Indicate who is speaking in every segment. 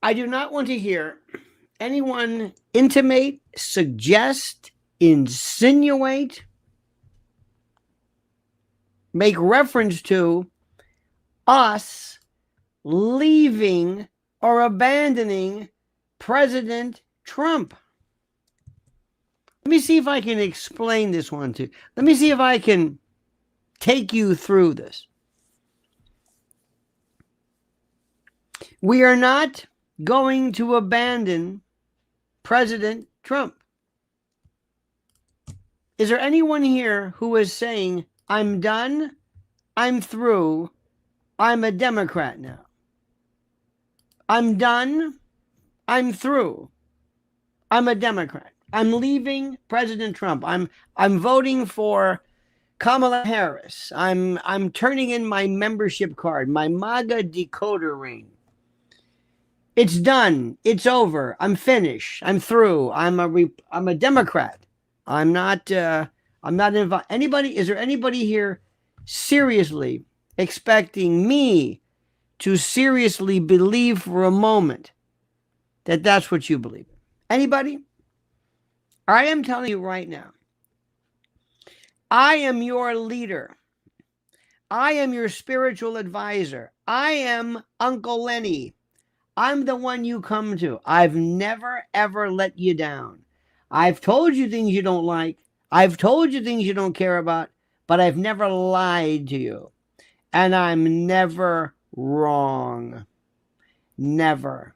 Speaker 1: I do not want to hear anyone intimate, suggest, insinuate, make reference to us leaving or abandoning President Trump. Let me see if I can explain this one to you. Let me see if I can take you through this. We are not going to abandon President Trump. Is there anyone here who is saying, I'm done, I'm through, I'm a Democrat now? I'm done, I'm through, I'm a Democrat. I'm leaving President Trump. I'm voting for Kamala Harris. I'm turning in my membership card, my MAGA decoder ring. It's done. It's over. I'm finished. I'm through. I'm a Democrat. I'm not involved. Anybody? Is there anybody here seriously expecting me to seriously believe for a moment that that's what you believe in? Anybody? I am telling you right now, I am your leader. I am your spiritual advisor. I am Uncle Lenny. I'm the one you come to. I've never, ever let you down. I've told you things you don't like. I've told you things you don't care about, but I've never lied to you. And I'm never wrong. Never.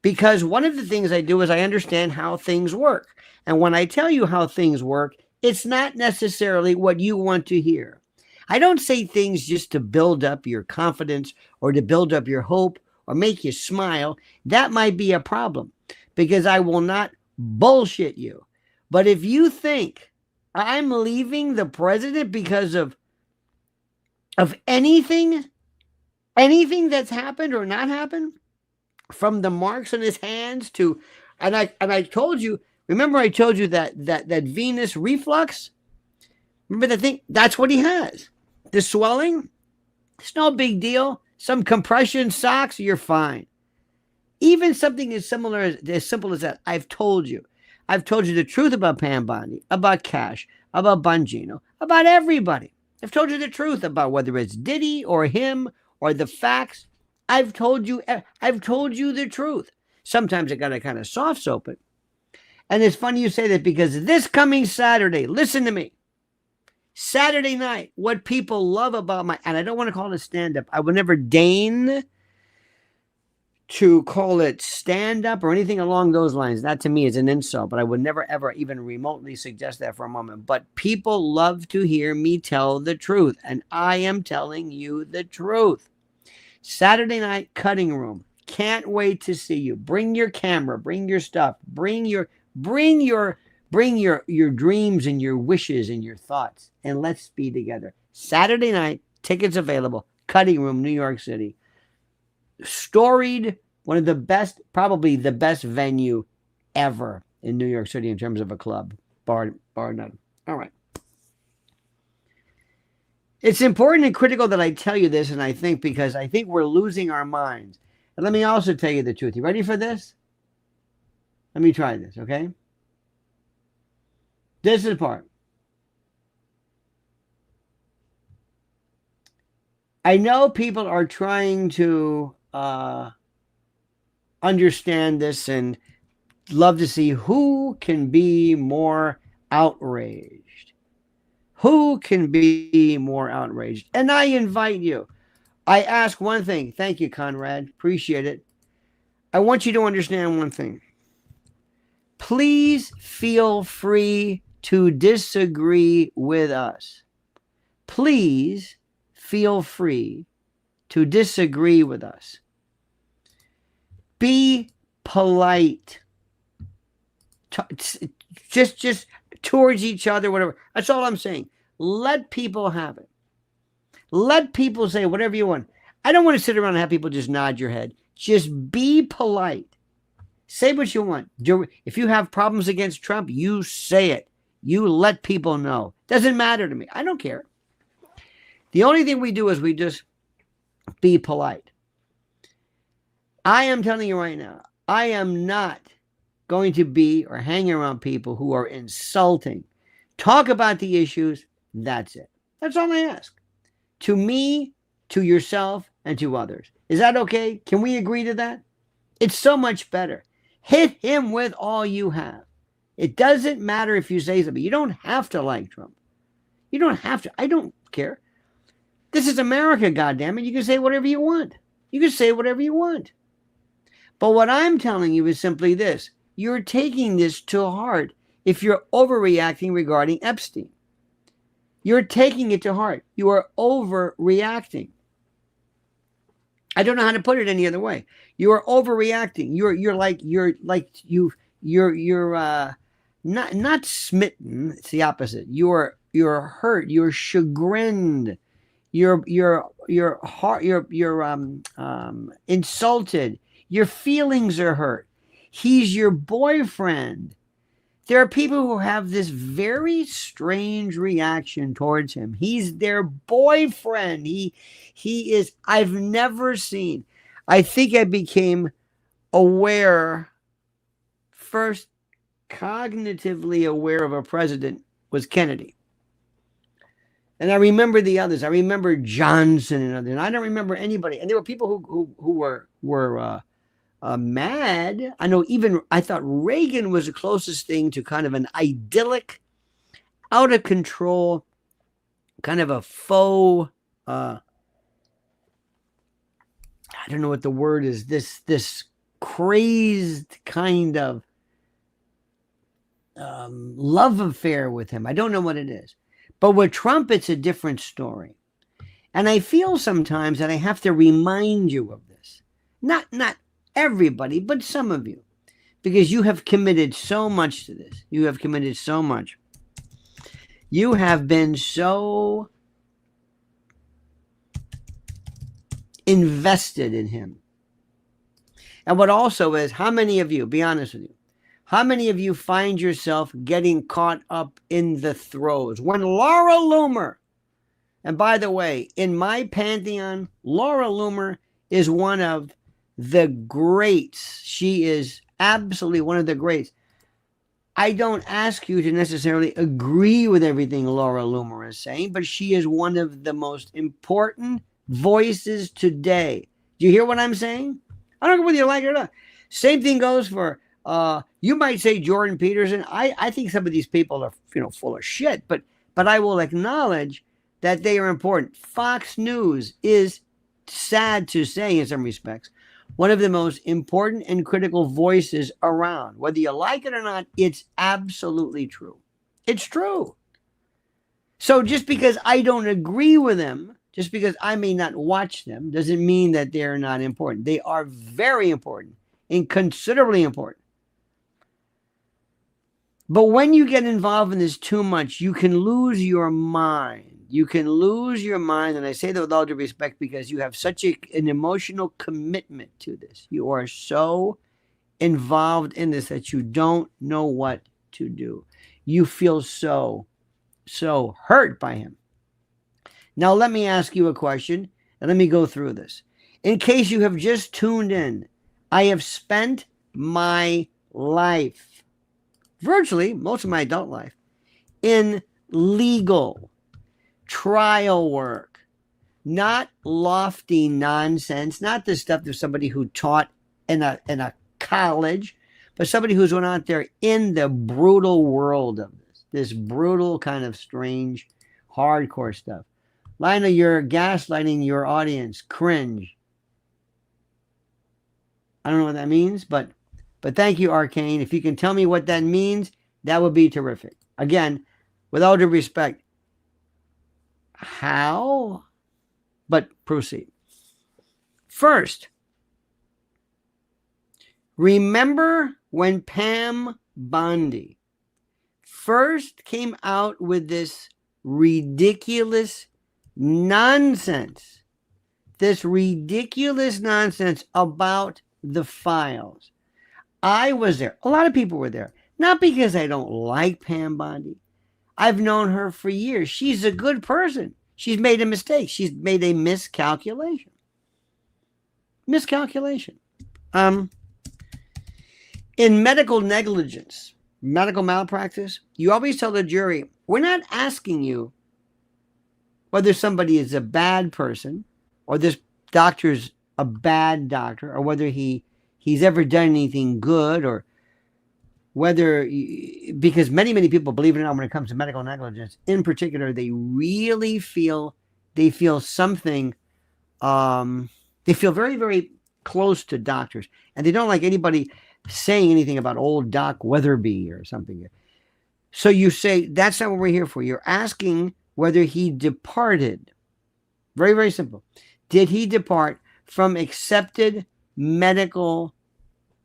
Speaker 1: Because one of the things I do is I understand how things work. And when I tell you how things work, it's not necessarily what you want to hear. I don't say things just to build up your confidence or to build up your hope or make you smile. That might be a problem because I will not bullshit you. But if you think I'm leaving the president because of anything that's happened or not happened, from the marks on his hands to, and I told you, remember I told you that venous reflux? Remember that thing? That's what he has. The swelling, it's no big deal. Some compression socks, you're fine. Even something as simple as that. I've told you the truth about PM Bondi, about Cash, about Bongino, about everybody. I've told you the truth about whether it's Diddy or him or the facts. I've told you the truth. Sometimes I got to kind of soft soap it. And it's funny you say that because this coming Saturday, listen to me. Saturday night, what people love about and I don't want to call it stand-up. I would never deign to call it stand-up or anything along those lines. That to me is an insult, but I would never, ever even remotely suggest that for a moment. But people love to hear me tell the truth, and I am telling you the truth. Saturday night cutting room. Can't wait to see you. Bring your camera, bring your stuff, bring your dreams and your wishes and your thoughts, and let's be together. Saturday night, tickets available. Cutting room, New York City. Storied, one of the best, probably the best venue ever in New York City in terms of a club. Bar none. All right. It's important and critical that I tell you this, and I think because I think we're losing our minds. And let me also tell you the truth. You ready for this? Let me try this, okay? This is the part. I know people are trying to understand this and love to see who can be more outraged. Who can be more outraged? And I invite you. I ask one thing. Thank you, Conrad. Appreciate it. I want you to understand one thing. Please feel free to disagree with us. Please feel free to disagree with us. Be polite. Just towards each other, whatever. That's all I'm saying. Let people have it. Let people say whatever you want. I don't want to sit around and have people just nod your head. Just be polite. Say what you want. If you have problems against Trump, you say it. You let people know. Doesn't matter to me. I don't care. The only thing we do is we just be polite. I am telling you right now, I am not going to be or hang around people who are insulting. Talk about the issues. That's it. That's all I ask. To me, to yourself, and to others. Is that okay? Can we agree to that? It's so much better. Hit him with all you have. It doesn't matter if you say something. You don't have to like Trump. You don't have to. I don't care. This is America, goddammit. You can say whatever you want. You can say whatever you want. But what I'm telling you is simply this. You're taking this to heart if you're overreacting regarding Epstein. You're taking it to heart. You are overreacting. I don't know how to put it any other way. You are overreacting. You're not smitten. It's the opposite. You're hurt. You're chagrined. You're insulted. Your feelings are hurt. He's your boyfriend. There are people who have this very strange reaction towards him. He's their boyfriend. He is, I've never seen. I think I became aware, first cognitively aware of a president was Kennedy. And I remember the others. I remember Johnson and others. And I don't remember anybody. And there were people who were mad. I thought Reagan was the closest thing to kind of an idyllic, out of control, kind of a faux, I don't know what the word is, this crazed kind of love affair with him. I don't know what it is. But with Trump, it's a different story. And I feel sometimes that I have to remind you of this. Not everybody, but some of you, because you have committed so much to this. You have committed so much. You have been so invested in him. And what also is, how many of you, be honest with you, how many of you find yourself getting caught up in the throes? When Laura Loomer, and by the way, in my pantheon, Laura Loomer is one of the greats. She is absolutely one of the greats. I don't ask you to necessarily agree with everything Laura Loomer is saying, but she is one of the most important voices today. Do you hear what I'm saying? I don't know whether you like it or not. Same thing goes for, you might say Jordan Peterson. I think some of these people are, full of shit, but I will acknowledge that they are important. Fox News is, sad to say in some respects, one of the most important and critical voices around. Whether you like it or not, it's absolutely true. It's true. So just because I don't agree with them, just because I may not watch them, doesn't mean that they're not important. They are very important and considerably important. But when you get involved in this too much, you can lose your mind. You can lose your mind, and I say that with all due respect because you have such an emotional commitment to this. You are so involved in this that you don't know what to do. You feel so hurt by him. Now, let me ask you a question, and let me go through this. In case you have just tuned in, I have spent my life, virtually most of my adult life, in legal trial work, not lofty nonsense, not the stuff of somebody who taught in a college, but somebody who's went out there in the brutal world of this brutal kind of strange, hardcore stuff. Lionel, you're gaslighting your audience. Cringe. I don't know what that means, but thank you, Arcane. If you can tell me what that means, that would be terrific. Again, with all due respect, how? But proceed. First, remember when Pam Bondi first came out with this ridiculous nonsense, about the files. I was there. A lot of people were there. Not because I don't like Pam Bondi. I've known her for years. She's a good person. She's made a mistake. She's made a miscalculation. In medical negligence, medical malpractice, you always tell the jury, we're not asking you whether somebody is a bad person or this doctor's a bad doctor or whether he's ever done anything good or whether, because many people, believe it or not, when it comes to medical negligence, in particular, they really feel something, they feel very, very close to doctors, and they don't like anybody saying anything about old Doc Weatherby or something. So you say, that's not what we're here for. You're asking whether he departed. Very, very simple. Did he depart from accepted medical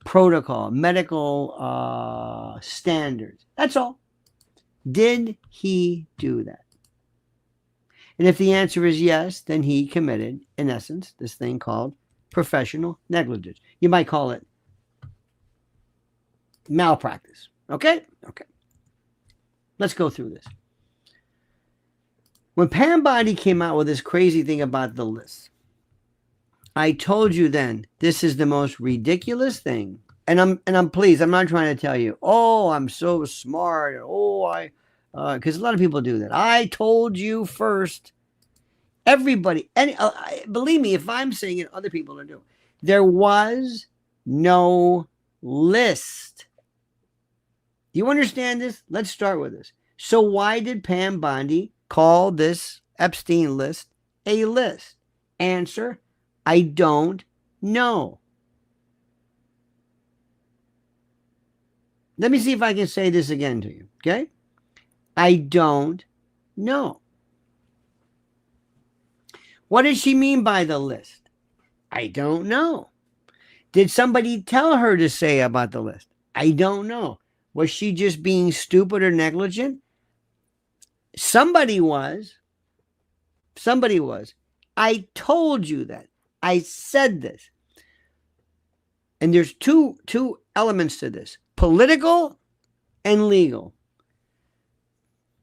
Speaker 1: protocol, medical standards? That's all. Did he do that? And if the answer is yes, then he committed, in essence, this thing called professional negligence. You might call it malpractice. Okay? Okay. Let's go through this. When Pam Bondi came out with this crazy thing about the list, I told you then, this is the most ridiculous thing. And I'm pleased. I'm not trying to tell you, oh, I'm so smart. Oh, because a lot of people do that. I told you first. Everybody, believe me, if I'm saying it, other people are doing. There was no list. Do you understand this? Let's start with this. So why did Pam Bondi call this Epstein list a list? Answer, I don't know. Let me see if I can say this again to you, okay? I don't know. What does she mean by the list? I don't know. Did somebody tell her to say about the list? I don't know. Was she just being stupid or negligent? Somebody was. Somebody was. I told you that. I said this. And there's two elements to this. Political and legal.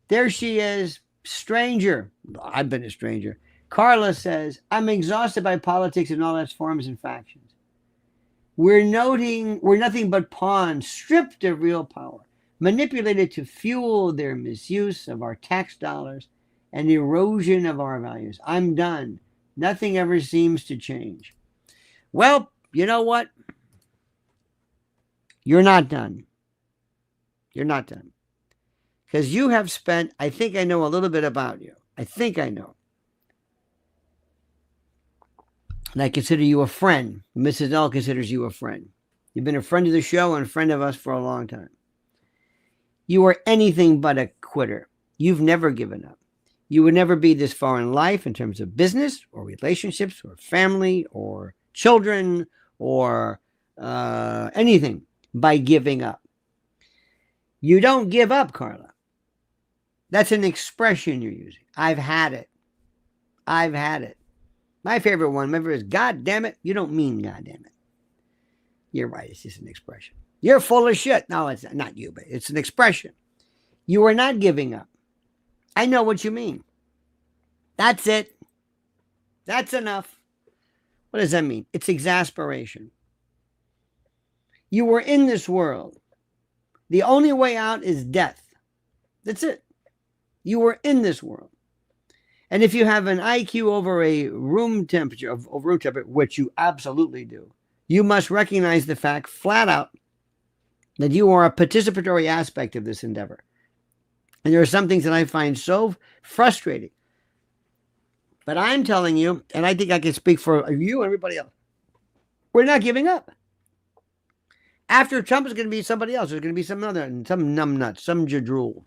Speaker 1: There she is, stranger. I've been a stranger. Carla says, I'm exhausted by politics in all its forms and factions. We're nothing but pawns, stripped of real power, manipulated to fuel their misuse of our tax dollars and erosion of our values. I'm done. Nothing ever seems to change. Well, you know what? You're not done. You're not done. Because you have spent, I think I know a little bit about you. I think I know. And I consider you a friend. Mrs. L considers you a friend. You've been a friend of the show and a friend of us for a long time. You are anything but a quitter. You've never given up. You would never be this far in life in terms of business or relationships or family or children or anything by giving up. You don't give up, Carla. That's an expression you're using. I've had it. I've had it. My favorite one, remember, is God damn it. You don't mean God damn it. You're right. It's just an expression. You're full of shit. No, it's not you, but it's an expression. You are not giving up. I know what you mean. That's it. That's enough. What does that mean? It's exasperation. You were in this world. The only way out is death. That's it. You were in this world. And if you have an IQ over a room temperature, which you absolutely do, you must recognize the fact flat out that you are a participatory aspect of this endeavor. And there are some things that I find so frustrating. But I'm telling you, and I think I can speak for you and everybody else, we're not giving up. After Trump is going to be somebody else. There's going to be some numbnut, some jadrool.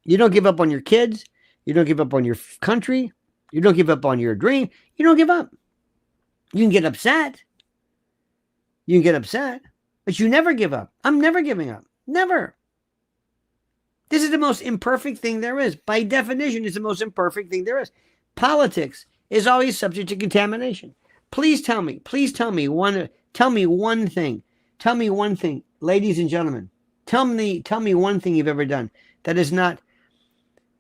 Speaker 1: You don't give up on your kids. You don't give up on your country. You don't give up on your dream. You don't give up. You can get upset. You can get upset. But you never give up. I'm never giving up. Never. This is the most imperfect thing there is. By definition, it's the most imperfect thing there is. Politics is always subject to contamination. Please tell me one thing. Tell me one thing, ladies and gentlemen. Tell me one thing you've ever done that is not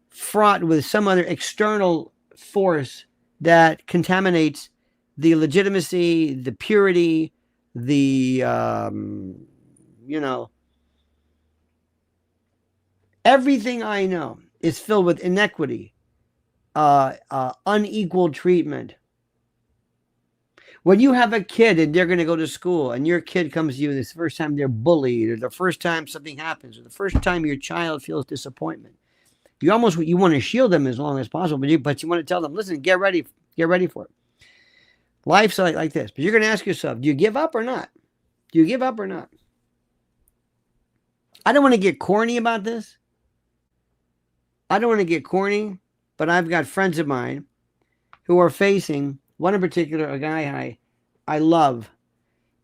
Speaker 1: fraught with some other external force that contaminates the legitimacy, the purity, you know, everything I know is filled with inequity, unequal treatment. When you have a kid and they're going to go to school and your kid comes to you, this first time they're bullied, or the first time something happens, or the first time your child feels disappointment, you want to shield them as long as possible, but you want to tell them, listen, get ready for it. Life's like this. But you're going to ask yourself, do you give up or not? Do you give up or not? I don't want to get corny about this. I don't want to get corny, but I've got friends of mine who are facing, one in particular, a guy I love,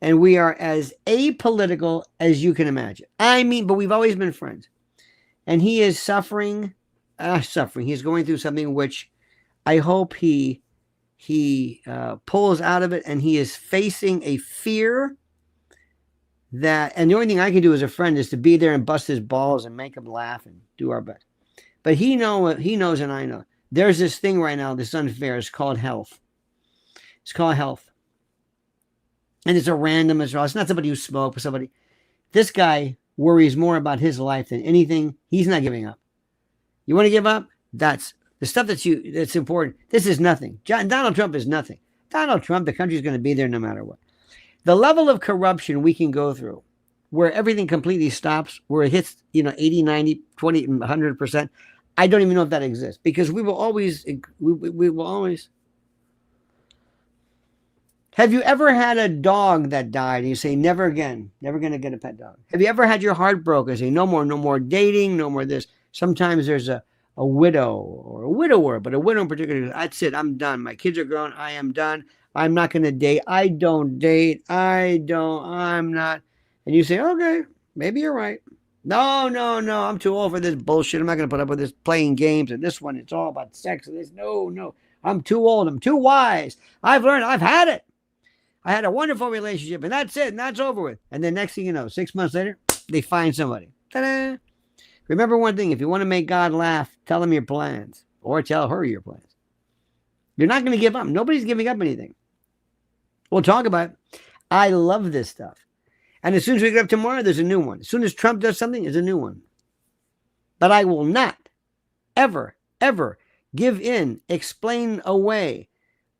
Speaker 1: and we are as apolitical as you can imagine. I mean, but we've always been friends. And he is suffering. He's going through something which I hope he pulls out of it, and he is facing a fear that, and the only thing I can do as a friend is to be there and bust his balls and make him laugh and do our best. But he knows and I know. There's this thing right now that's unfair. It's called health. It's called health. And it's a random as well. It's not somebody who smokes, but somebody. This guy worries more about his life than anything. He's not giving up. You want to give up? That's the stuff that's important. This is nothing. Donald Trump is nothing. Donald Trump, the country's going to be there no matter what. The level of corruption we can go through, where everything completely stops, where it hits, 80, 90, 20, 100%. I don't even know if that exists, because we will always. Have you ever had a dog that died and you say, never again, never going to get a pet dog? Have you ever had your heart broken and say, no more dating, no more this? Sometimes there's a widow or a widower, but a widow in particular, that's it, I'm done. My kids are grown, I am done. I'm not going to date. I don't date. I'm not. And you say, okay, maybe you're right. No, I'm too old for this bullshit. I'm not going to put up with this playing games and this one. It's all about sex and this. No. I'm too old. I'm too wise. I've learned. I've had it. I had a wonderful relationship, and that's it, and that's over with. And then next thing you know, 6 months later, they find somebody. Ta-da! Remember one thing, if you want to make God laugh, tell him your plans, or tell her your plans. You're not going to give up. Nobody's giving up anything. We'll talk about it. I love this stuff. And as soon as we get up tomorrow, there's a new one. As soon as Trump does something, there's a new one. But I will not, ever give in, explain away,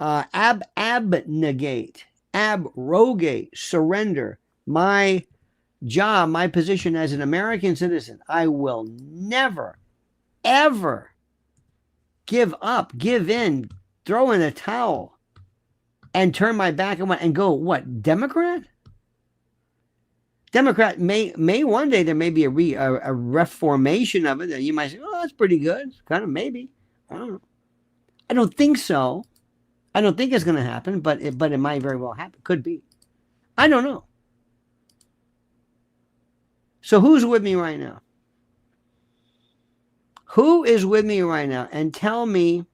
Speaker 1: abnegate, abrogate, surrender my job, my position as an American citizen. I will never, ever give up, give in, throw in a towel, and turn my back and go, what, Democrat? Democrat may one day there may be a reformation of it, and you might say, oh, that's pretty good. Kind of, maybe. I don't know. I don't think so. I don't think it's going to happen, but it might very well happen. Could be. I don't know. So who's with me right now? Who is with me right now? And tell me,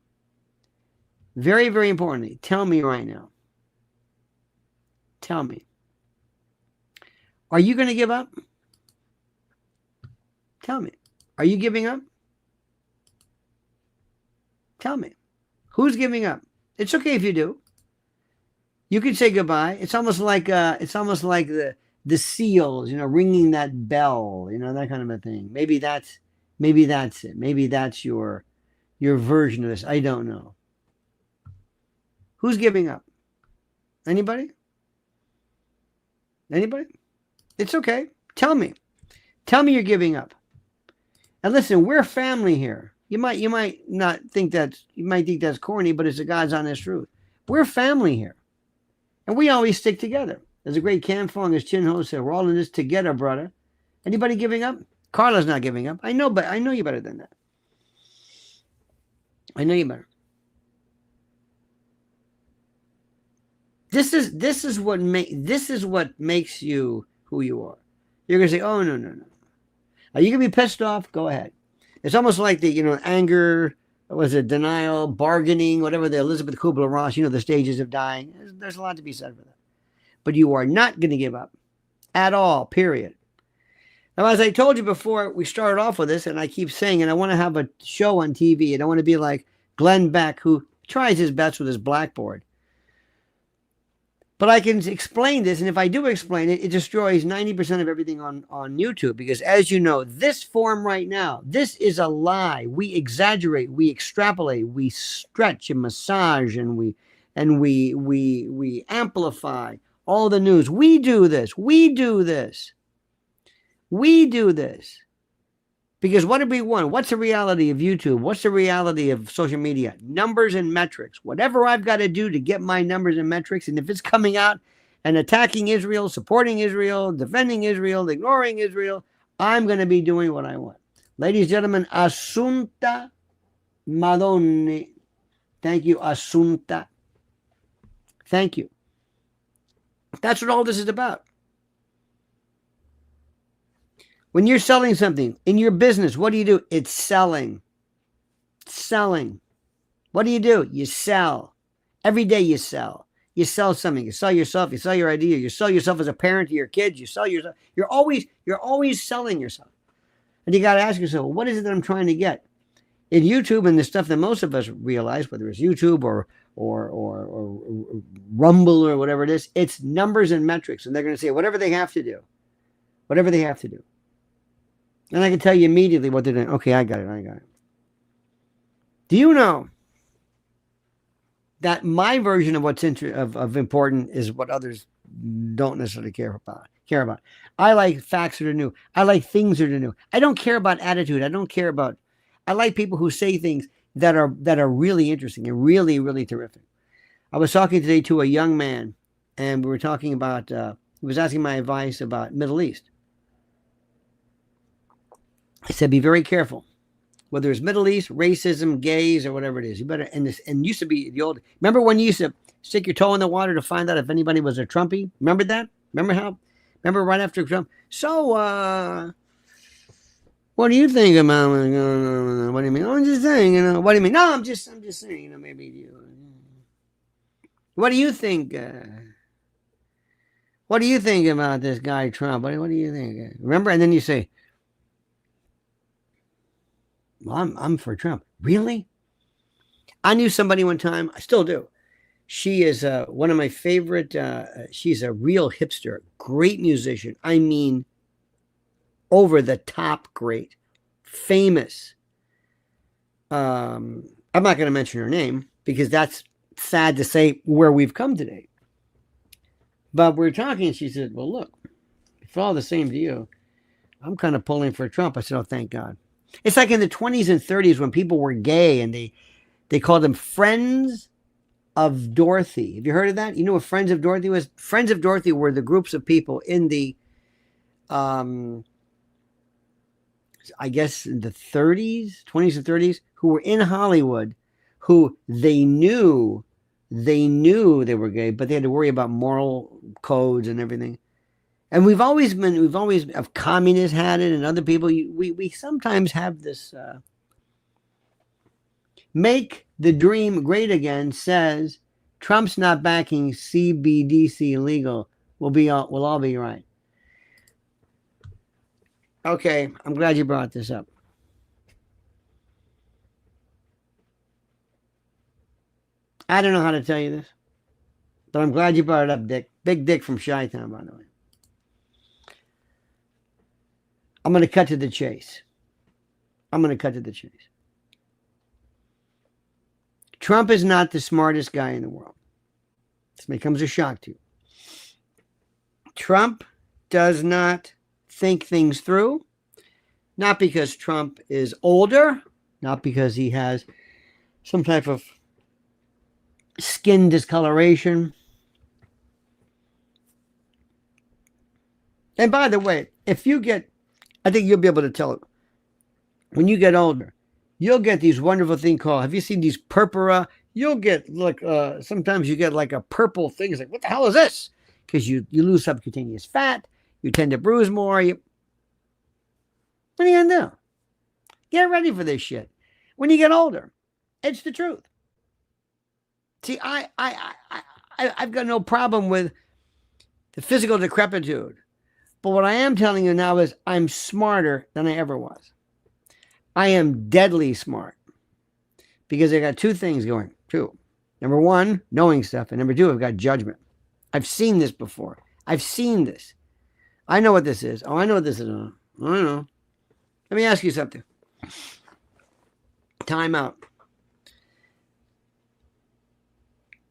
Speaker 1: very, very importantly, tell me right now. Tell me. Are you going to give up? Tell me. Are you giving up? Tell me. Who's giving up? It's okay if you do. You can say goodbye. It's almost like the seals, ringing that bell, that kind of a thing. Maybe that's it. Maybe that's your version of this. I don't know. Who's giving up? Anybody? Anybody? It's okay. Tell me. Tell me you're giving up. And listen, we're family here. You might not think that's corny, but it's the God's honest truth. We're family here. And we always stick together. There's a great Cam Fong, as Chin Ho said, we're all in this together, brother. Anybody giving up? Carla's not giving up. I know you better than that. I know you better. This is what makes you who you are. You're gonna say, oh no. Are you gonna be pissed off? Go ahead. It's almost like the anger, denial, bargaining, whatever the Elizabeth Kubler-Ross, the stages of dying. There's a lot to be said for that. But you are not going to give up at all, period. Now, as I told you before, we started off with this, and I keep saying, and I want to have a show on TV, and I want to be like Glenn Beck, who tries his best with his blackboard. But I can explain this, and if I do explain it, it destroys 90% of everything on YouTube. Because as you know, this form right now, this is a lie. We exaggerate, we extrapolate, we stretch and massage, and we amplify all the news. We do this. We do this. We do this. Because what do we want? What's the reality of YouTube? What's the reality of social media? Numbers and metrics. Whatever I've got to do to get my numbers and metrics, and if it's coming out and attacking Israel, supporting Israel, defending Israel, ignoring Israel, I'm going to be doing what I want. Ladies and gentlemen, Assunta Madonni. Thank you, Assunta. Thank you. That's what all this is about. When you're selling something in your business, what do? It's selling. Selling. What do? You sell. Every day you sell. You sell something. You sell yourself. You sell your idea. You sell yourself as a parent to your kids. You sell yourself. You're always selling yourself. And you got to ask yourself, well, what is it that I'm trying to get? In YouTube and the stuff that most of us realize, whether it's YouTube or Rumble or whatever it is, it's numbers and metrics. And they're going to say whatever they have to do. Whatever they have to do. And I can tell you immediately what they're doing. Okay, I got it. Do you know that my version of what's of important is what others don't necessarily care about? I like facts that are new. I like things that are new. I don't care about attitude. I like people who say things that are really interesting and really, really terrific. I was talking today to a young man, and we were talking about, he was asking my advice about Middle East. I said, be very careful. Whether it's Middle East, racism, gays, or whatever it is, you better. And used to be the old. Remember when you used to stick your toe in the water to find out if anybody was a Trumpy? Remember that? Remember right after Trump? So, what do you think about? What do you mean? Oh, I'm just saying. What do you mean? No, I'm just saying. Maybe you. What do you think? What do you think about this guy Trump? What do you think? Remember, and then you say, well, I'm for Trump. Really? I knew somebody one time. I still do. She is one of my favorite. She's a real hipster. Great musician. I mean, over the top great. Famous. I'm not going to mention her name because that's sad to say where we've come today. But we're talking and she said, well, look, if all the same to you, I'm kind of pulling for Trump. I said, oh, thank God. It's like in the 20s and 30s when people were gay and they called them Friends of Dorothy. Have you heard of that? You know what Friends of Dorothy was? Friends of Dorothy were the groups of people in the, I guess in the 20s and 30s, who were in Hollywood, who they knew they were gay, but they had to worry about moral codes and everything. And we've always, of communists had it, and other people, we sometimes have this, make the dream great again says, Trump's not backing CBDC legal. We'll all be right. Okay, I'm glad you brought this up. I don't know how to tell you this, but I'm glad you brought it up, Dick. Big Dick from Chi-Town, by the way. I'm going to cut to the chase. Trump is not the smartest guy in the world. This may come as a shock to you. Trump does not think things through, not because Trump is older, not because he has some type of skin discoloration. And by the way, I think you'll be able to tell it. When you get older, you'll get these wonderful things called, have you seen these purpura? You'll get like, sometimes you get like a purple thing. It's like, what the hell is this? Because you lose subcutaneous fat. You tend to bruise more. What are you going to do? Get ready for this shit. When you get older, it's the truth. See, I've got no problem with the physical decrepitude. But what I am telling you now is I'm smarter than I ever was. I am deadly smart because I got two things going. Two. Number one, knowing stuff. And number two, I've got judgment. I've seen this before. I've seen this. I know what this is. Oh, I know what this is. I don't know. Let me ask you something. Time out.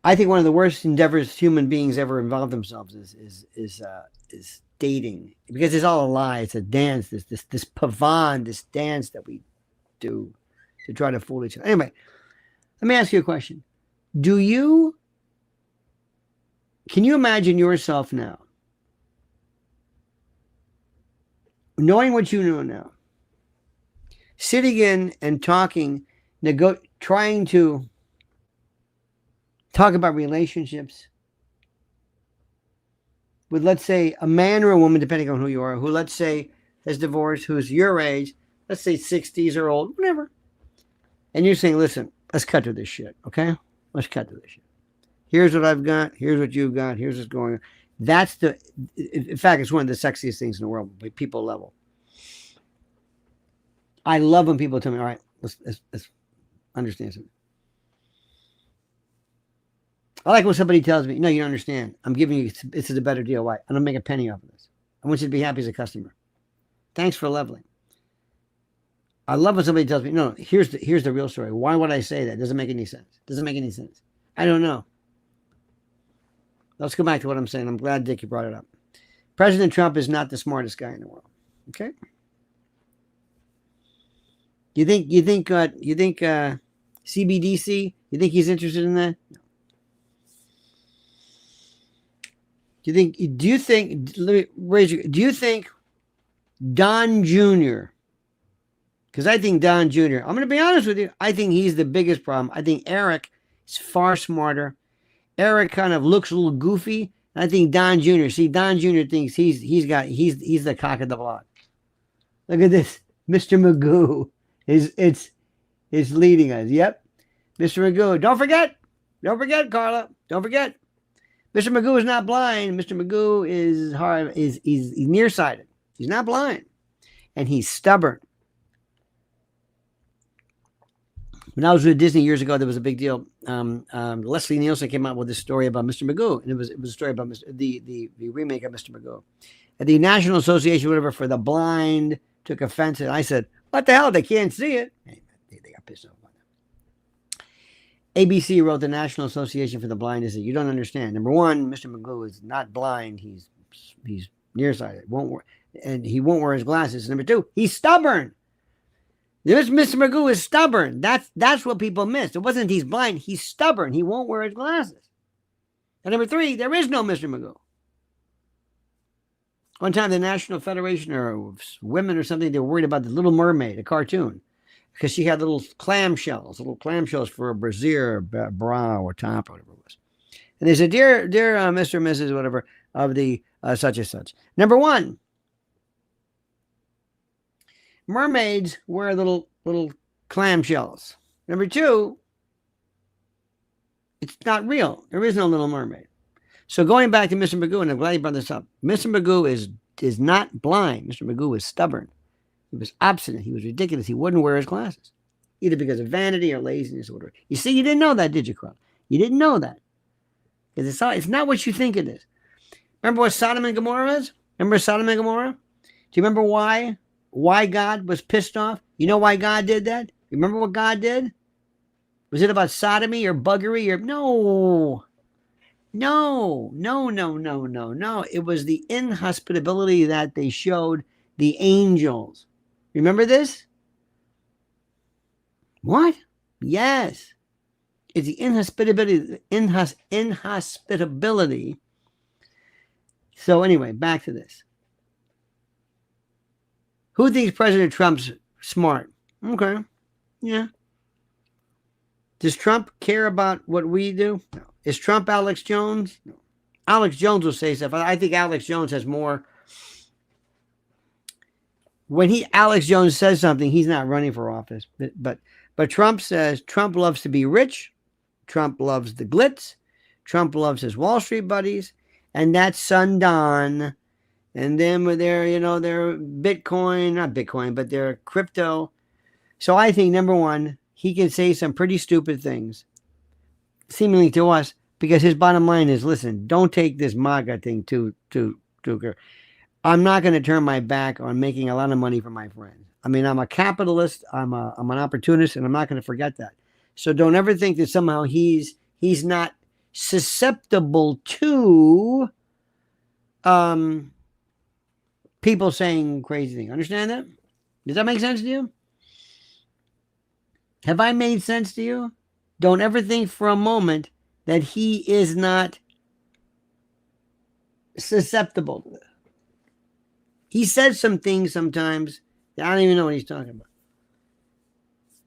Speaker 1: I think one of the worst endeavors human beings ever involve themselves is dating, because it's all a lie. It's a dance. This pavan, this dance that we do to try to fool each other. Anyway, let me ask you a question. Can you imagine yourself now, knowing what you know now, sitting in and talking, trying to talk about relationships with, let's say, a man or a woman, depending on who you are, who, let's say, has divorced, who's your age, let's say 60s or old, whatever. And you're saying, listen, let's cut to this shit, okay? Let's cut to this shit. Here's what I've got. Here's what you've got. Here's what's going on. In fact, it's one of the sexiest things in the world, at people level. I love when people tell me, all right, let's understand something. I like when somebody tells me, no, you don't understand. I'm giving you, this is a better deal. Why? I don't make a penny off of this. I want you to be happy as a customer. Thanks for leveling. I love when somebody tells me, no, here's the real story. Why would I say that? Doesn't make any sense. Doesn't make any sense. I don't know. Let's go back to what I'm saying. I'm glad, Dick, you brought it up. President Trump is not the smartest guy in the world. Okay? You think CBDC, you think he's interested in that? No. Do you think Don Jr., because I think Don Jr., I'm going to be honest with you, I think he's the biggest problem. I think Eric is far smarter. Eric kind of looks a little goofy. I think Don Jr., Don Jr. thinks he's the cock of the block. Look at this. Mr. Magoo is leading us. Yep. Mr. Magoo. Don't forget, Carla. Don't forget. Mr. Magoo is not blind. Mr. Magoo is nearsighted. He's not blind. And he's stubborn. When I was with Disney years ago, there was a big deal. Leslie Nielsen came out with this story about Mr. Magoo, and it was a story about the remake of Mr. Magoo. And the National Association, whatever, for the Blind took offense, and I said, "What the hell? They can't see it." They got pissed off about that. ABC wrote the National Association for the Blind and said, "You don't understand. Number one, Mr. Magoo is not blind. He's nearsighted. And he won't wear his glasses. Number two, he's stubborn." Mr. Magoo is stubborn. That's what people missed. It wasn't he's blind. He's stubborn. He won't wear his glasses. And number three, there is no Mr. Magoo. One time, the National Federation of Women or something, they were worried about the Little Mermaid, a cartoon, because she had little clamshells for a brassiere, bra, or top, or whatever it was. And they said, dear Mr. and Mrs. whatever of the such and such. Number one, mermaids wear little clamshells. Number two, it's not real. There is no Little Mermaid. So going back to Mr. Magoo, and I'm glad you brought this up, Mr. Magoo is not blind. Mr. Magoo was stubborn. He was obstinate. He was ridiculous. He wouldn't wear his glasses, either because of vanity or laziness or whatever. You see, you didn't know that, did you, Carl? You didn't know that. Because it's not what you think it is. Remember what Sodom and Gomorrah is? Remember Sodom and Gomorrah? Do you remember why God was pissed off? You know why God did that? Remember what God did? Was it about sodomy or buggery or no? It was the inhospitability that they showed the angels. Remember this? What? Yes. It's the inhospitability. So anyway, back to this. Who thinks President Trump's smart? Okay. Yeah. Does Trump care about what we do? No. Is Trump Alex Jones? No. Alex Jones will say stuff. I think Alex Jones has more. When Alex Jones says something, he's not running for office. But Trump says Trump loves to be rich. Trump loves the glitz. Trump loves his Wall Street buddies. And that's Sundan. And then with their Bitcoin, not Bitcoin, but their crypto. So I think, number one, he can say some pretty stupid things, seemingly to us, because his bottom line is, listen, don't take this MAGA thing too. I'm not going to turn my back on making a lot of money for my friends. I mean, I'm a capitalist. I'm an opportunist, and I'm not going to forget that. So don't ever think that somehow he's not susceptible to people saying crazy things. Understand that? Does that make sense to you? Have I made sense to you? Don't ever think for a moment that he is not susceptible to this. He says some things sometimes that I don't even know what he's talking about.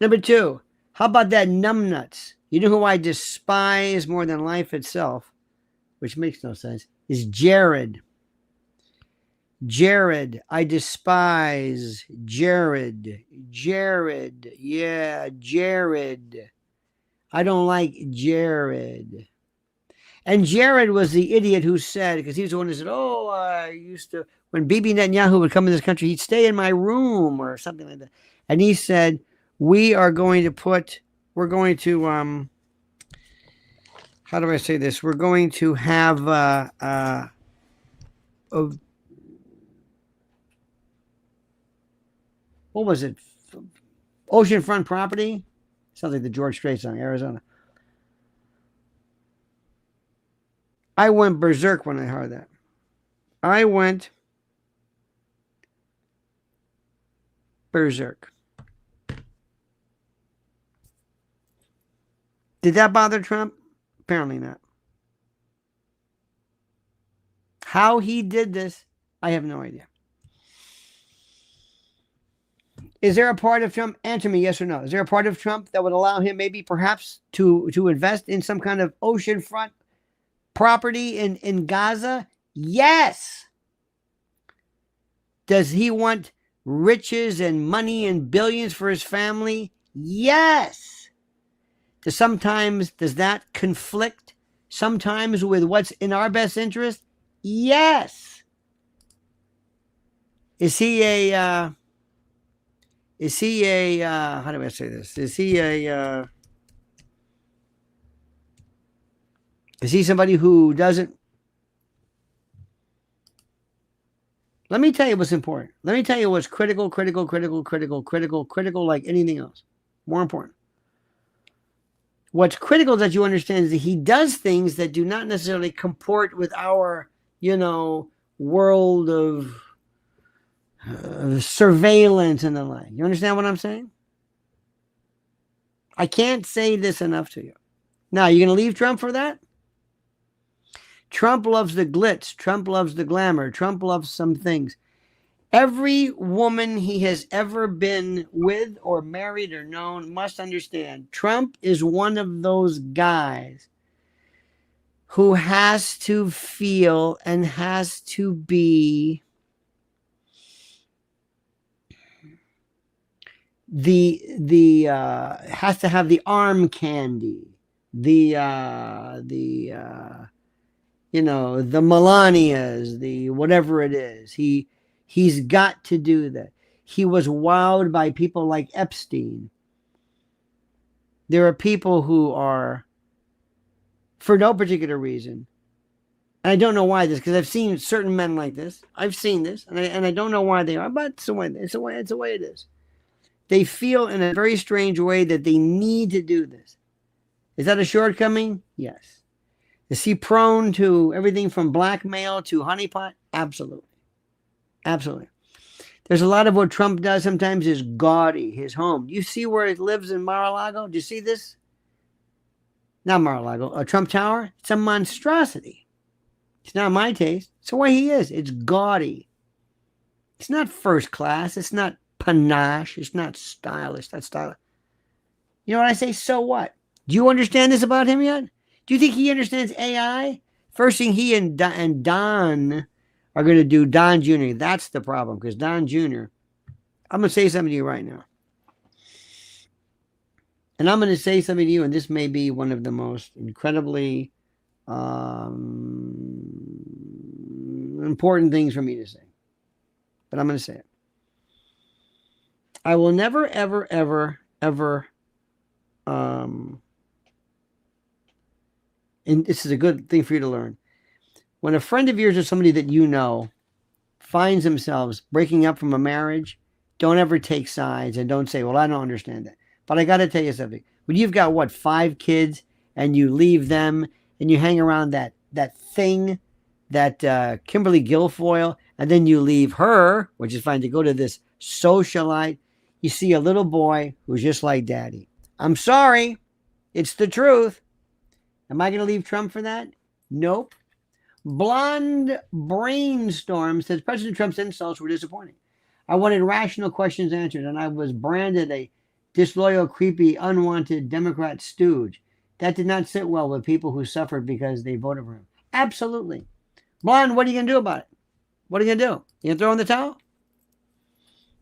Speaker 1: Number two, how about that numbnuts? You know who I despise more than life itself, which makes no sense, is Jared. Jared, I despise Jared. Jared, yeah, Jared. I don't like Jared. And Jared was the idiot who said, because he was the one who said, oh, I used to, when Bibi Netanyahu would come in this country, he'd stay in my room or something like that. And he said, we're going to, how do I say this? We're going to have, what was it? Oceanfront property? Sounds like the George Strait song, Arizona. I went berserk when I heard that. I went berserk. Did that bother Trump? Apparently not. How he did this, I have no idea. Is there a part of Trump? Answer me yes or no. Is there a part of Trump that would allow him maybe perhaps to invest in some kind of oceanfront property in Gaza? Yes. Does he want riches and money and billions for his family? Yes. Does that conflict sometimes with what's in our best interest? Yes. Is he a how do I say this? Is he somebody who doesn't? Let me tell you what's important. Let me tell you what's critical, like anything else. More important. What's critical is that you understand is that he does things that do not necessarily comport with our, world of surveillance and the like. You understand what I'm saying? I can't say this enough to you. Now, you're going to leave Trump for that? Trump loves the glitz. Trump loves the glamour. Trump loves some things. Every woman he has ever been with or married or known must understand Trump is one of those guys who has to feel and has to be has to have the arm candy, the Melanias, the whatever it is. He's got to do that. He was wowed by people like Epstein. There are people who are, for no particular reason, and I don't know why this, because I've seen certain men like this. I've seen this, and I don't know why they are, but it's the way it is. They feel in a very strange way that they need to do this. Is that a shortcoming? Yes. Is he prone to everything from blackmail to honeypot? Absolutely. Absolutely. There's a lot of what Trump does sometimes is gaudy, his home. Do you see where he lives in Mar-a-Lago? Do you see this? Not Mar-a-Lago, Trump Tower. It's a monstrosity. It's not my taste. It's the way he is. It's gaudy. It's not first class. It's not panache. It's not stylish. That's stylish. You know what I say? So what? Do you understand this about him yet? Do you think he understands AI? First thing he and Don are going to do, Don Jr., that's the problem, because Don Jr., I'm going to say something to you right now. And I'm going to say something to you, and this may be one of the most incredibly important things for me to say. But I'm going to say it. I will never, ever, ever, ever and this is a good thing for you to learn. When a friend of yours or somebody that you know finds themselves breaking up from a marriage, don't ever take sides and don't say, well, I don't understand that. But I got to tell you something. When you've got, what, 5 kids and you leave them and you hang around that thing, that Kimberly Guilfoyle, and then you leave her, which is fine, to go to this socialite, you see a little boy who's just like daddy. I'm sorry. It's the truth. Am I going to leave Trump for that? Nope. Blonde Brainstorm says President Trump's insults were disappointing. I wanted rational questions answered, and I was branded a disloyal, creepy, unwanted Democrat stooge. That did not sit well with people who suffered because they voted for him. Absolutely. Blonde, what are you going to do about it? What are you going to do? You going to throw in the towel?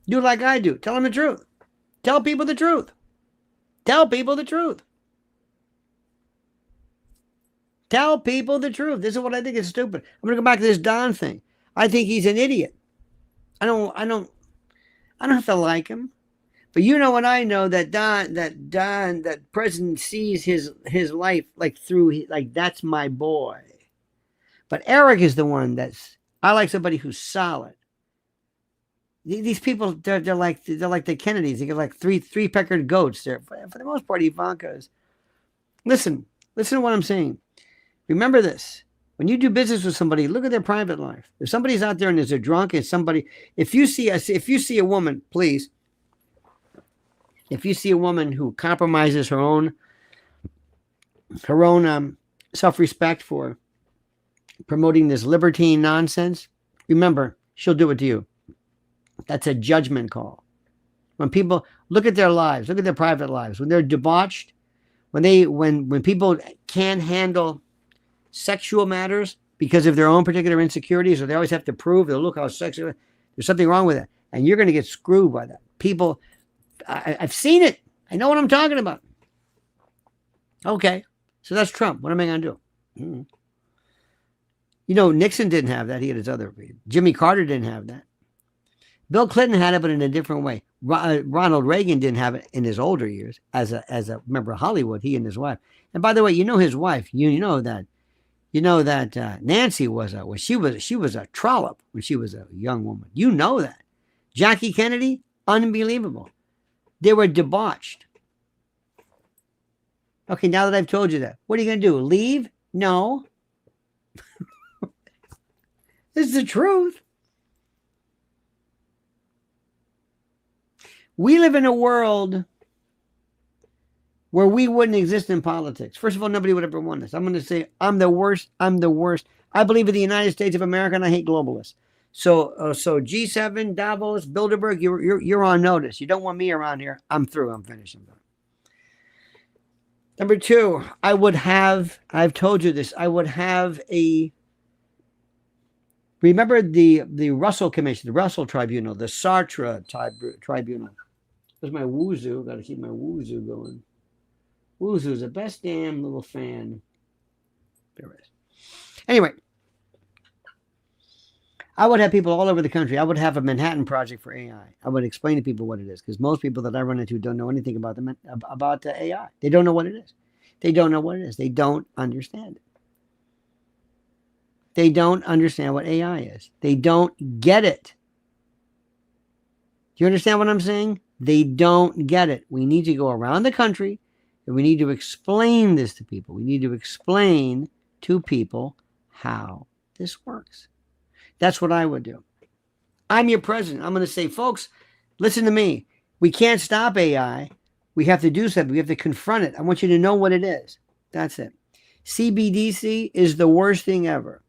Speaker 1: Do like I do. Tell them the truth. Tell people the truth. Tell people the truth. Tell people the truth. This is what I think is stupid. I'm going to go back to this Don thing. I think he's an idiot. I don't have to like him. But you know what I know, that President sees his life like through, like, that's my boy. But Eric is the one I like somebody who's solid. These people, they're like the Kennedys. They get like three peckered goats. They're, for the most part, Ivankas. Listen to what I'm saying. Remember this. When you do business with somebody, look at their private life. If somebody's out there and there's a drunk and somebody, if you see a woman, please, if you see a woman who compromises her own self-respect for promoting this libertine nonsense, remember, she'll do it to you. That's a judgment call. When people look at their lives, look at their private lives, when they're debauched, when people can't handle sexual matters because of their own particular insecurities, or they always have to prove, they'll look how sexual, there's something wrong with it. And you're going to get screwed by that. People, I've seen it. I know what I'm talking about. Okay. So that's Trump. What am I going to do? You know, Nixon didn't have that. He had his other. Jimmy Carter didn't have that. Bill Clinton had it, but in a different way. Ronald Reagan didn't have it in his older years as a member of Hollywood, he and his wife. And by the way, you know his wife, you know that Nancy was a trollop when she was a young woman. You know that. Jackie Kennedy, unbelievable. They were debauched. Okay, now that I've told you that, what are you going to do? Leave? No. This is the truth. We live in a world where we wouldn't exist in politics. First of all, nobody would ever want us. I'm going to say, I'm the worst. I'm the worst. I believe in the United States of America, and I hate globalists. So G7, Davos, Bilderberg, you're on notice. You don't want me around here. I'm through. I'm finished. I'm done. Number 2, I've told you this, I would have remember the Russell Commission, the Russell Tribunal, the Sartre Tribunal. There's my woozoo. Got to keep my woozoo going. Woozoo's the best damn little fan there is. Anyway, I would have people all over the country. I would have a Manhattan Project for AI. I would explain to people what it is, because most people that I run into don't know anything about the AI. They don't know what it is. They don't know what it is. They don't understand it. They don't understand what AI is. They don't get it. Do you understand what I'm saying? They don't get it. We need to go around the country and we need to explain this to people. We need to explain to people how this works. That's what I would do. I'm your president. I'm going to say, folks, listen to me. We can't stop AI. We have to do something. We have to confront it. I want you to know what it is. That's it. CBDC is the worst thing ever.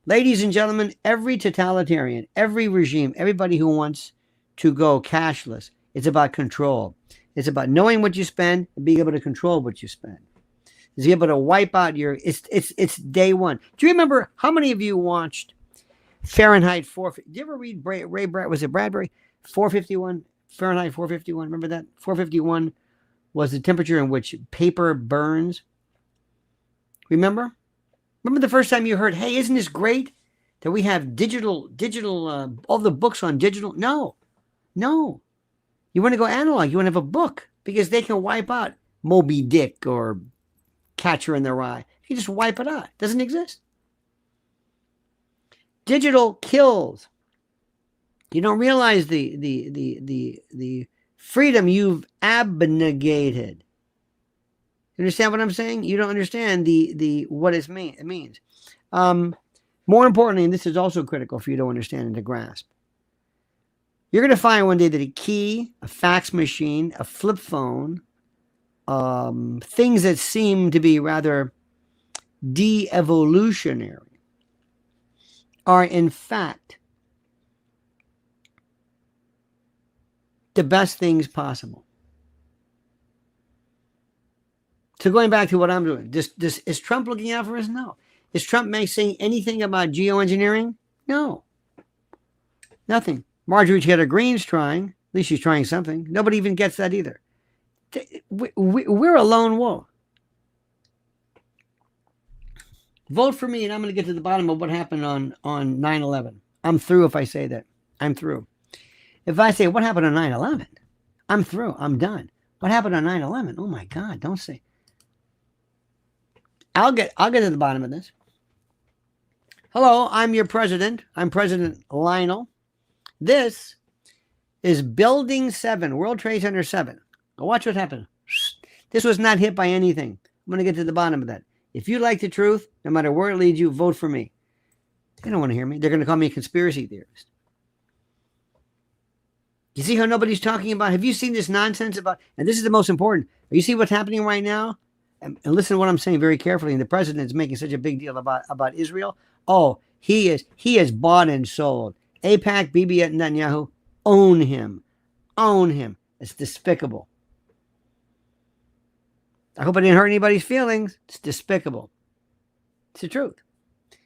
Speaker 1: Ladies and gentlemen, every totalitarian, every regime, everybody who wants to go cashless, it's about control. It's about knowing what you spend and being able to control what you spend. It's able to wipe out it's day one. Do you remember how many of you watched Fahrenheit 450? Did you ever read Ray Bradbury? Was it Bradbury? 451? Fahrenheit 451. Remember that? 451 was the temperature in which paper burns. Remember? Remember the first time you heard, hey, isn't this great that we have digital, all the books on digital? No. You want to go analog. You want to have a book because they can wipe out Moby Dick or Catcher in the Rye. You just wipe it out. It doesn't exist. Digital kills. You don't realize the freedom you've abnegated. You understand what I'm saying? You don't understand what it means. More importantly, and this is also critical for you to understand and to grasp, you're going to find one day that a key, a fax machine, a flip phone, things that seem to be rather de-evolutionary are in fact the best things possible. So going back to what I'm doing, is Trump looking out for us? No. Is Trump saying anything about geoengineering? No. Nothing. Marjorie Taylor Greene's trying. At least she's trying something. Nobody even gets that either. We're a lone wolf. Vote for me, and I'm going to get to the bottom of what happened on 9/11. I'm through if I say that. I'm through. If I say, what happened on 9/11? I'm through. I'm done. What happened on 9/11? Oh, my God. Don't say. I'll get to the bottom of this. Hello, I'm your president. I'm President Lionel. This is Building 7, World Trade Center 7. Now watch what happened. This was not hit by anything. I'm going to get to the bottom of that. If you like the truth, no matter where it leads you, vote for me. They don't want to hear me. They're going to call me a conspiracy theorist. You see how nobody's talking about? Have you seen this nonsense about? And this is the most important. You see what's happening right now? And listen to what I'm saying very carefully. And the president is making such a big deal about Israel. Oh, he is bought and sold. AIPAC, Bibi Netanyahu, own him. Own him. It's despicable. I hope I didn't hurt anybody's feelings. It's despicable. It's the truth.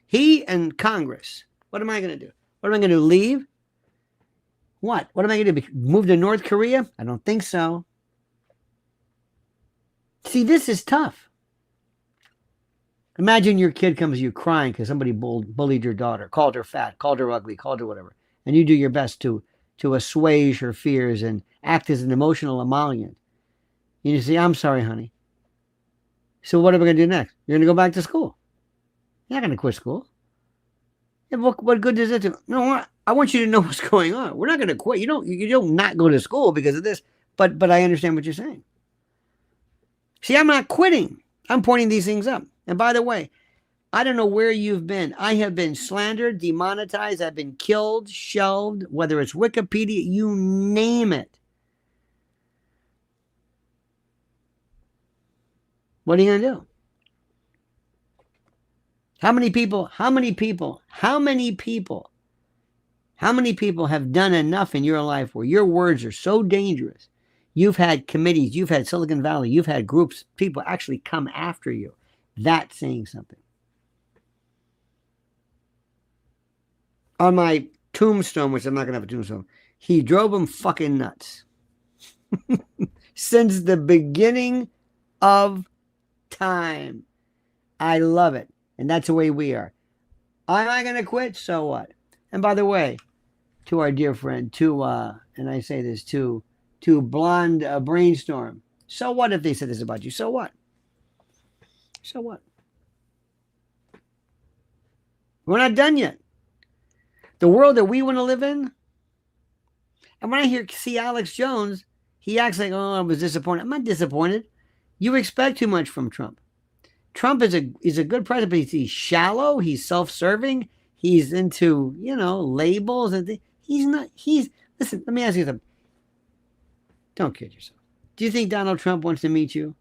Speaker 1: He and Congress. What am I going to do? What am I going to do? Leave? What? What am I going to do? Move to North Korea? I don't think so. See, this is tough. Imagine your kid comes to you crying because somebody bullied your daughter, called her fat, called her ugly, called her whatever. And you do your best to assuage her fears and act as an emotional emollient. And you say, I'm sorry, honey. So what are we going to do next? You're going to go back to school. You're not going to quit school. Yeah, what good does it do? No, I want you to know what's going on. We're not going to quit. You don't not go to school because of this. But I understand what you're saying. See, I'm not quitting. I'm pointing these things up. And by the way, I don't know where you've been. I have been slandered, demonetized. I've been killed, shelved, whether it's Wikipedia, you name it. What are you going to do? How many people have done enough in your life where your words are so dangerous? You've had committees, you've had Silicon Valley, you've had groups, people actually come after you. That's saying something. On my tombstone, which I'm not going to have a tombstone, he drove them fucking nuts. Since the beginning of time. I love it. And that's the way we are. Am I going to quit? So what? And by the way, to our dear friend, and I say this to Blonde Brainstorm, so what if they said this about you? So what? So what? We're not done yet. The world that we want to live in, and when I see Alex Jones, he acts like, oh, I was disappointed. I'm not disappointed. You expect too much from Trump. Trump is a good president, but he's shallow. He's self-serving. He's into, labels and things. Listen, let me ask you something. Don't kid yourself. Do you think Donald Trump wants to meet you?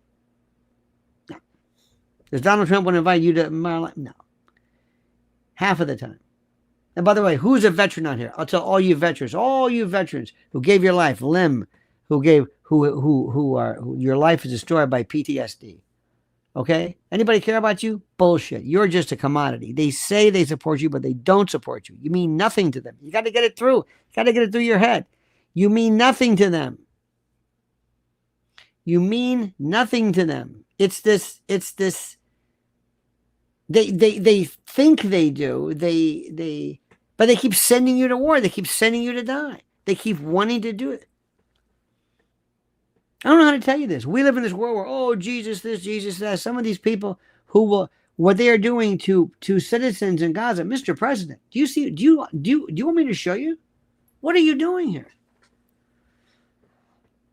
Speaker 1: No. Does Donald Trump want to invite you to Mar-a-Lago? No. Half of the time. And by the way, who's a veteran out here? I'll tell all you veterans who gave your life, who your life is destroyed by PTSD. Okay? Anybody care about you? Bullshit. You're just a commodity. They say they support you, but they don't support you. You mean nothing to them. You got to get it through. You got to get it through your head. You mean nothing to them. You mean nothing to them. It's this. They think they do. But they keep sending you to war. They keep sending you to die. They keep wanting to do it. I don't know how to tell you this. We live in this world where, oh, Jesus this, Jesus that. Some of these people who what they are doing to citizens in Gaza. Mr. President, do you see? Do you want me to show you? What are you doing here?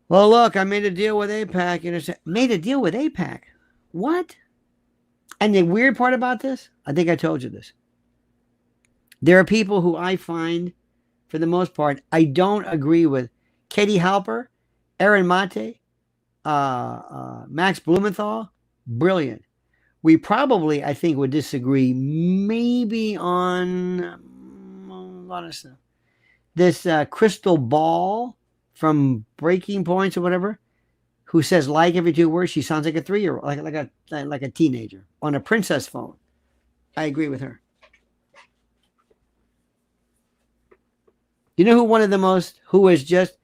Speaker 1: Well, look, I made a deal with AIPAC. Made a deal with AIPAC? What? And the weird part about this, I think I told you this. There are people who I find, for the most part, I don't agree with. Katie Halper, Aaron Mate, Max Blumenthal, brilliant. We probably, I think, would disagree maybe on a lot of stuff. This Crystal Ball from Breaking Points or whatever, who says like every 2 words, she sounds like a 3-year-old, like a teenager on a princess phone. I agree with her. You know who is just,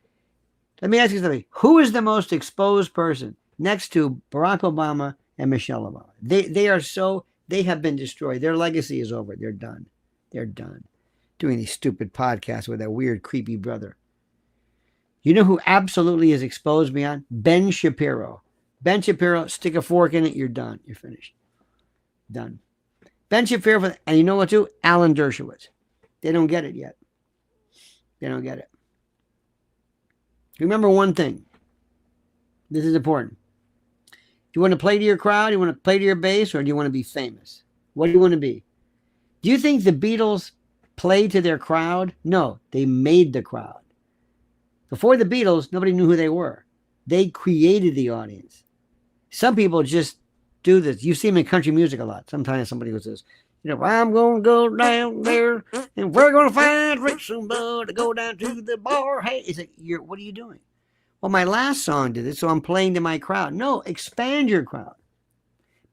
Speaker 1: let me ask you something. Who is the most exposed person next to Barack Obama and Michelle Obama? They have been destroyed. Their legacy is over. They're done. They're done. Doing these stupid podcasts with that weird, creepy brother. You know who absolutely is exposed beyond? Ben Shapiro. Ben Shapiro, stick a fork in it, you're done. You're finished. Done. Ben Shapiro, and you know what too? Alan Dershowitz. They don't get it yet. They don't get it. Remember one thing. This is important. Do you want to play to your crowd? Do you want to play to your base? Or do you want to be famous? What do you want to be? Do you think the Beatles played to their crowd? No, they made the crowd. Before the Beatles, nobody knew who they were. They created the audience. Some people just do this. You see them in country music a lot. Sometimes somebody goes this, I'm going to go down there and we're going to find Rick somebody to go down to the bar. Hey, it's like, what are you doing? Well, my last song did it, so I'm playing to my crowd. No, expand your crowd.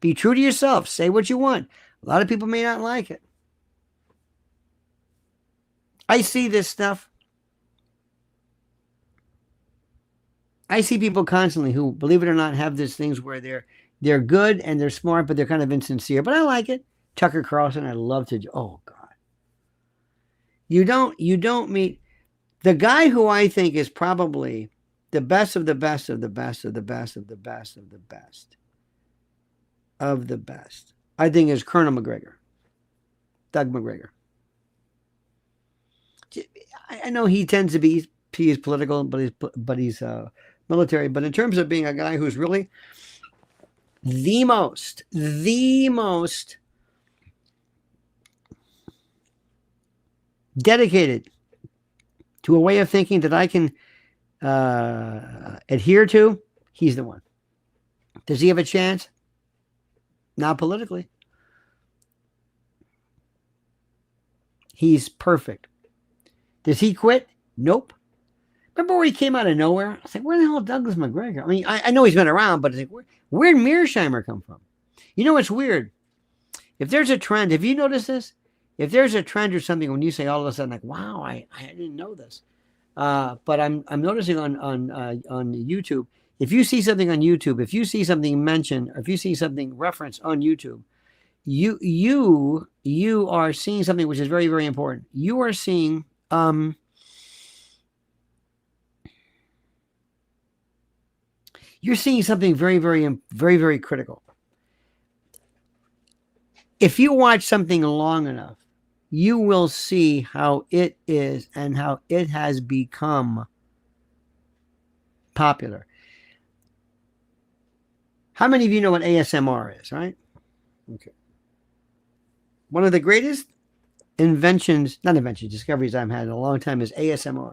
Speaker 1: Be true to yourself. Say what you want. A lot of people may not like it. I see this stuff. I see people constantly who, believe it or not, have these things where they're good and they're smart, but they're kind of insincere. But I like it. Tucker Carlson, I love to. Oh God, you don't meet the guy who I think is probably the best of the best of the best of the best of the best of the best of the best. I think is Colonel McGregor, Doug McGregor. I know he tends to be he's political, but he's military. But in terms of being a guy who's really the most dedicated to a way of thinking that I can adhere to, he's the one. Does he have a chance? Not politically. He's perfect. Does he quit? Nope. Remember where he came out of nowhere? I was like, where the hell is Douglas McGregor? I mean, I know he's been around, but it's like, where did Mearsheimer come from? You know what's weird? If there's a trend, have you noticed this? If there's a trend or something, when you say all of a sudden, like, wow, I didn't know this. But I'm noticing on YouTube, if you see something on YouTube, if you see something mentioned, or if you see something referenced on YouTube, you are seeing something which is very, very important. You are seeing you're seeing something very, very, very, very critical. If you watch something long enough, you will see how it is and how it has become popular. How many of you know what ASMR is, right? Okay. One of the greatest discoveries I've had in a long time is ASMR.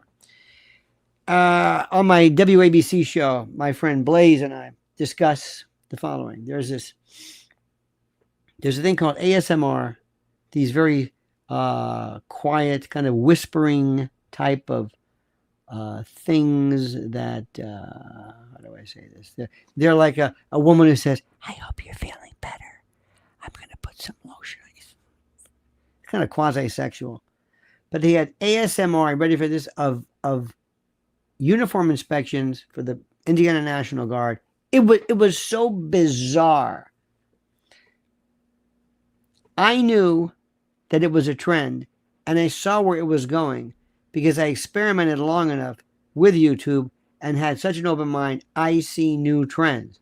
Speaker 1: On my WABC show, my friend Blaze and I discuss the following. There's a thing called ASMR, these very quiet, kind of whispering type of things that, how do I say this? They're like a woman who says, I hope you're feeling better. I'm going to put some lotion on you. It's kind of quasi-sexual. But they had ASMR, I'm ready for this, of uniform inspections for the Indiana National Guard. It was so bizarre. I knew that it was a trend, and I saw where it was going because I experimented long enough with YouTube and had such an open mind. I see new trends.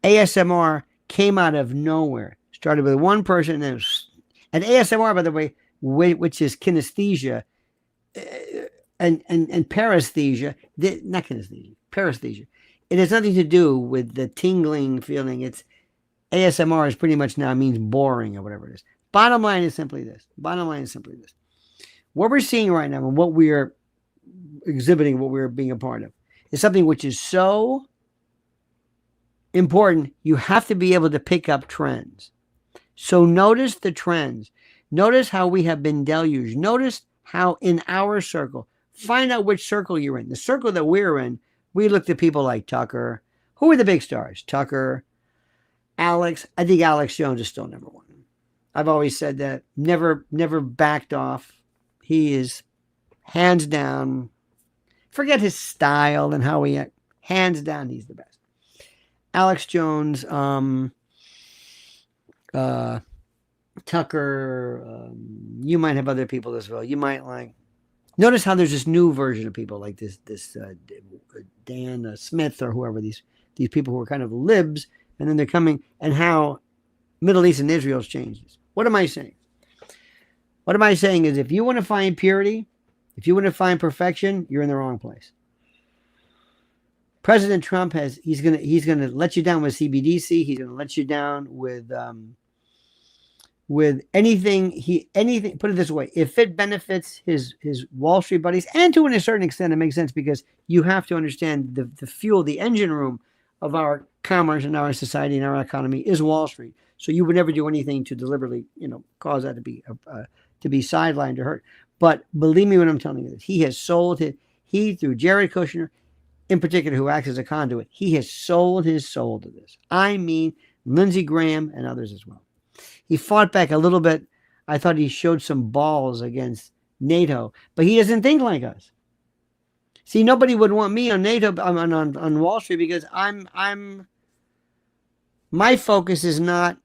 Speaker 1: ASMR came out of nowhere. Started with one person, and ASMR, by the way, which is kinesthesia and paresthesia, not kinesthesia, paresthesia. It has nothing to do with the tingling feeling. It's ASMR is pretty much now means boring or whatever it is. Bottom line is simply this. What we're seeing right now and what we are exhibiting, what we're being a part of, is something which is so important. You have to be able to pick up trends. So notice the trends. Notice how we have been deluged. Notice how in our circle, find out which circle you're in. The circle that we're in, we looked at people like Tucker. Who are the big stars? Tucker, Alex. I think Alex Jones is still number one. I've always said that. Never backed off. He is hands down. Forget his style and how he, hands down, he's the best. Alex Jones, Tucker, you might have other people as well. You might like, notice how there's this new version of people like this Dan Smith or whoever, these people who are kind of libs, and then they're coming, and how Middle East and Israel's changed. What am I saying? What am I saying is if you want to find purity, if you want to find perfection, you're in the wrong place. President Trump he's gonna let you down with CBDC. He's gonna let you down with anything. Put it this way: if it benefits his Wall Street buddies, and to a certain extent, it makes sense because you have to understand the fuel, the engine room of our commerce and our society and our economy is Wall Street. So you would never do anything to deliberately, cause that to be sidelined or hurt. But believe me when I'm telling you this, he has sold it. He, through Jared Kushner, in particular, who acts as a conduit, he has sold his soul to this. I mean, Lindsey Graham and others as well. He fought back a little bit. I thought he showed some balls against NATO, but he doesn't think like us. See, nobody would want me on NATO on Wall Street because my focus is not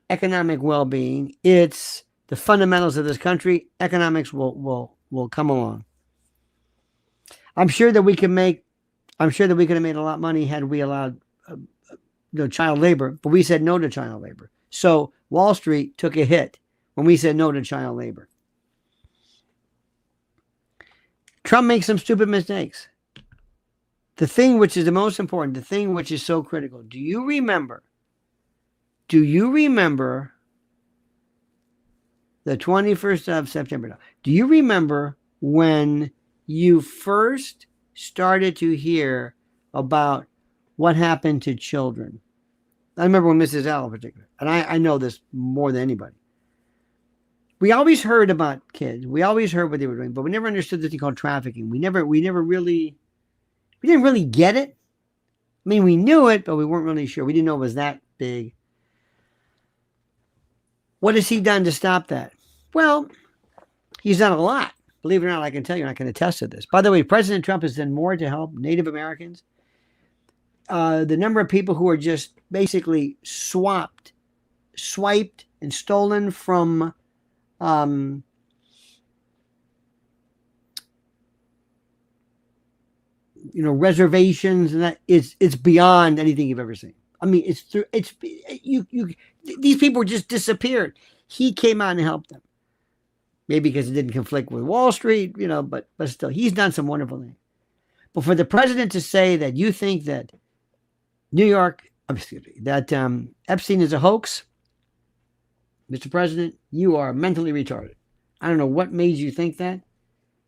Speaker 1: economic well-being. It's the fundamentals of this country. Economics will come along. I'm sure that we could have made a lot of money had we allowed child labor, but we said no to child labor. So Wall Street took a hit when we said no to child labor. Trump makes some stupid mistakes. The thing which is the most important, the thing which is so critical, do you remember the 21st of September? Do you remember when you first started to hear about what happened to children? I remember when Mrs. L in particular, and I know this more than anybody. We always heard about kids. We always heard what they were doing, but we never understood this thing called trafficking. We didn't really get it. I mean, we knew it, but we weren't really sure. We didn't know it was that big. What has he done to stop that? Well, he's done a lot. Believe it or not, I can tell you, I can attest to this. By the way, President Trump has done more to help Native Americans. The number of people who are just basically swiped, and stolen from reservations, and that it's beyond anything you've ever seen. I mean, these people just disappeared. He came out and helped them. Maybe because it didn't conflict with Wall Street, but still, he's done some wonderful things. But for the president to say that you think that Epstein is a hoax, Mr. President, you are mentally retarded. I don't know what made you think that.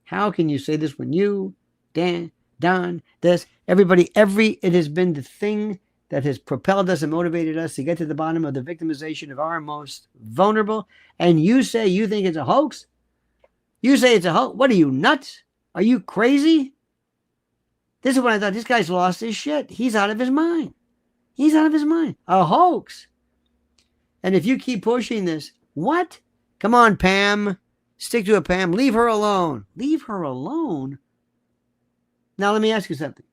Speaker 1: How can you say this when you, Dan, Don, this, everybody, it has been the thing that has propelled us and motivated us to get to the bottom of the victimization of our most vulnerable. And you say you think it's a hoax? You say it's a hoax? What are you, nuts? Are you crazy? This is when I thought, this guy's lost his shit. He's out of his mind. A hoax. And if you keep pushing this, what? Come on, Pam. Stick to it, Pam. Leave her alone. Leave her alone? Now, let me ask you something.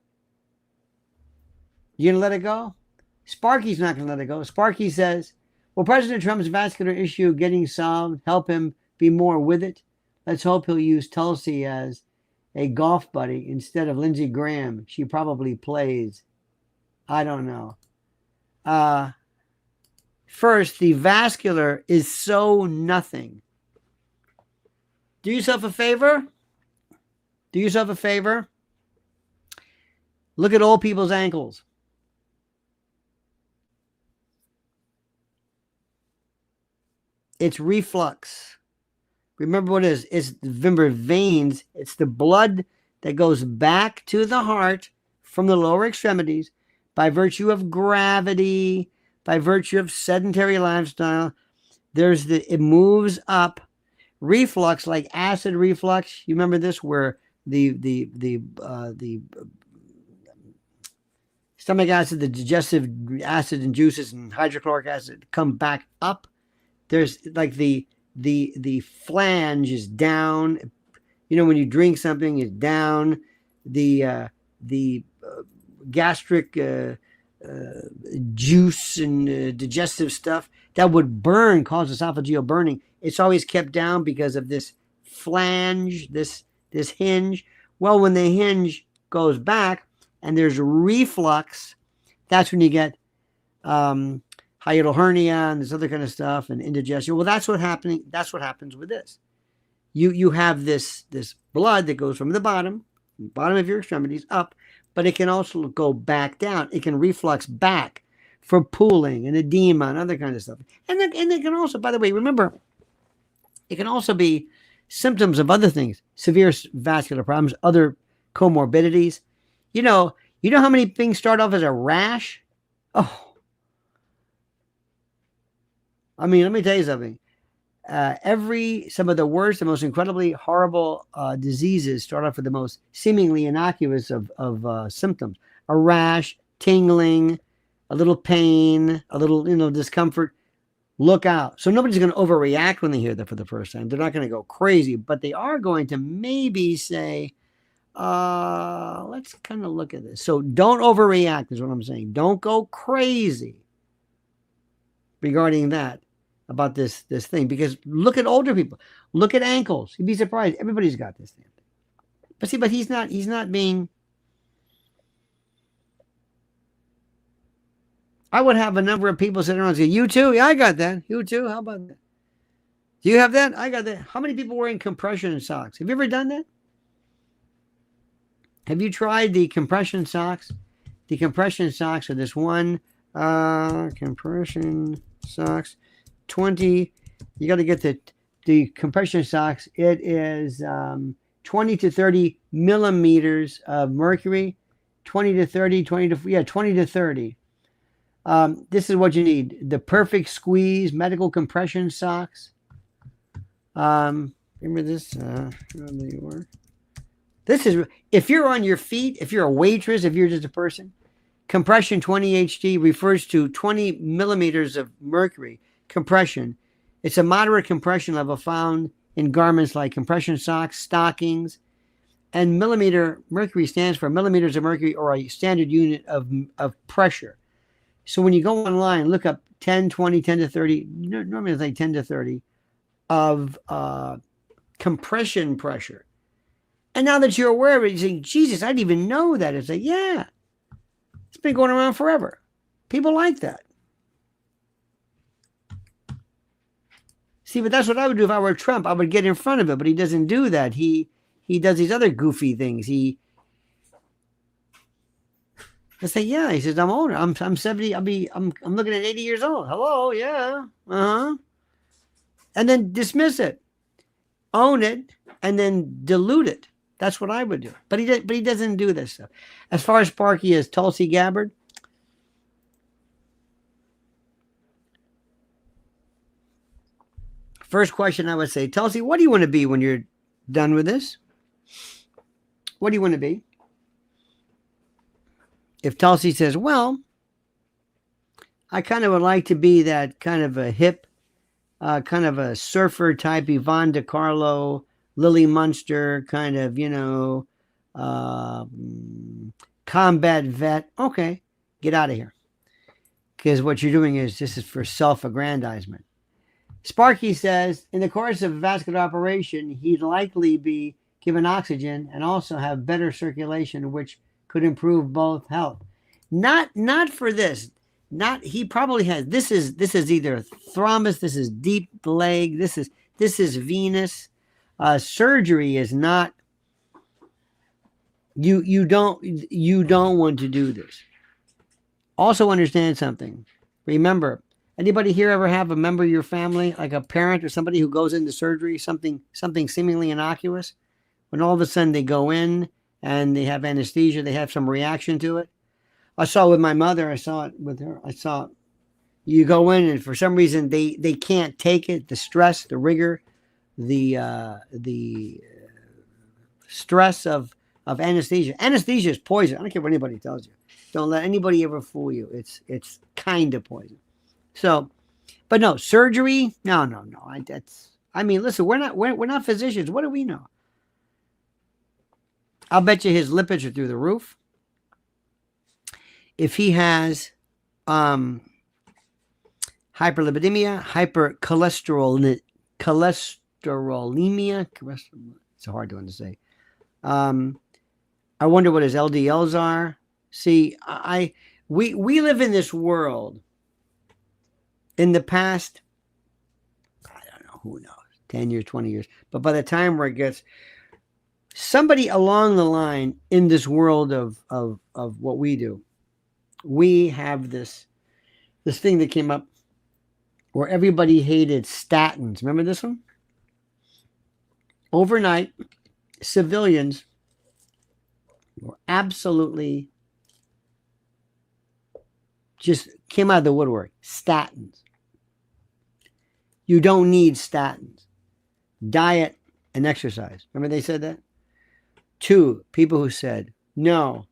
Speaker 1: You going to let it go? Sparky's not going to let it go. Sparky says, will President Trump's vascular issue getting solved help him be more with it? Let's hope he'll use Tulsi as a golf buddy instead of Lindsey Graham. She probably plays. I don't know. First, the vascular is so nothing. Do yourself a favor. Do yourself a favor. Look at old people's ankles. It's reflux. Remember what it is. It's the veins. It's the blood that goes back to the heart from the lower extremities by virtue of gravity, by virtue of sedentary lifestyle. It moves up. Reflux, like acid reflux. You remember this, where the stomach acid, the digestive acid and juices and hydrochloric acid come back up. There's like the flange is down. You know, when you drink something, it's down. The gastric juice and digestive stuff that would burn, cause esophageal burning. It's always kept down because of this flange, this hinge. Well, when the hinge goes back and there's reflux, that's when you get hiatal hernia and this other kind of stuff and indigestion. Well, that's what happening. That's what happens with this. You have this blood that goes from the bottom of your extremities up, but it can also go back down. It can reflux back for pooling and edema and other kind of stuff. And it can also, by the way, remember, it can also be symptoms of other things, severe vascular problems, other comorbidities. You know how many things start off as a rash? Oh, I mean, let me tell you something. Some of the worst and most incredibly horrible diseases start off with the most seemingly innocuous of symptoms. A rash, tingling, a little pain, a little discomfort. Look out. So nobody's going to overreact when they hear that for the first time. They're not going to go crazy, but they are going to maybe say, let's kind of look at this. So don't overreact is what I'm saying. Don't go crazy regarding that, about this thing, because look at older people. Look at ankles. You'd be surprised. Everybody's got this thing. But he's not being. I would have a number of people sitting around and say, you too? Yeah, I got that. You too? How about that? Do you have that? I got that. How many people wearing compression socks? Have you ever done that? Have you tried the compression socks? The compression socks are this one compression socks 20. You got to get the compression socks. It is 20 to 30 millimeters of mercury. 20 to 30. This is what you need. The perfect squeeze medical compression socks. Remember this? This is, if you're on your feet, if you're a waitress, if you're just a person, compression 20 HD refers to 20 millimeters of mercury compression. It's a moderate compression level found in garments like compression socks, stockings, and mercury stands for millimeters of mercury, or a standard unit of pressure. So when you go online, look up 10, 20, 10 to 30, normally it's like 10 to 30 of compression pressure. And now that you're aware of it, you think, Jesus, I didn't even know that. It's like, yeah, it's been going around forever. People like that. See, but that's what I would do if I were Trump. I would get in front of it, but he doesn't do that. He does these other goofy things. I say, yeah. He says, I'm older. I'm 70. I'm looking at 80 years old. Hello, yeah, and then dismiss it, own it, and then dilute it. That's what I would do. But he doesn't do this stuff. As far as Sparky is Tulsi Gabbard, first question I would say, Tulsi, what do you want to be when you're done with this? What do you want to be? If Tulsi says, well, I kind of would like to be that kind of a hip, kind of a surfer type, Yvonne DiCarlo, Lily Munster, kind of, combat vet. Okay, get out of here. Because what you're doing this is for self-aggrandizement. Sparky says, in the course of a vascular operation, he'd likely be given oxygen and also have better circulation, which could improve both health. Not for this. Not, he probably has, this is either thrombus, this is deep leg, this is venous. Surgery is not, you don't want to do this. Also understand something. Remember, anybody here ever have a member of your family, like a parent or somebody who goes into surgery, something seemingly innocuous, when all of a sudden they go in and they have anesthesia, they have some reaction to it? I saw it with my mother. I saw it with her. I saw you go in and for some reason they can't take it, the stress, the rigor, the stress of anesthesia. Anesthesia is poison. I don't care what anybody tells you. Don't let anybody ever fool you. It's kind of poison. So, but no, surgery. No. I mean, listen, we're not physicians. What do we know? I'll bet you his lipids are through the roof. If he has hyperlipidemia, hypercholesterolemia, it's a hard one to say. I wonder what his LDLs are. See, we live in this world. In the past, I don't know, who knows, 10 years, 20 years. But by the time where it gets, somebody along the line in this world of what we do, we have this thing that came up where everybody hated statins. Remember this one? Overnight, civilians were absolutely just came out of the woodwork. Statins. You don't need statins. Diet and exercise. Remember they said that? 2, people who said, no,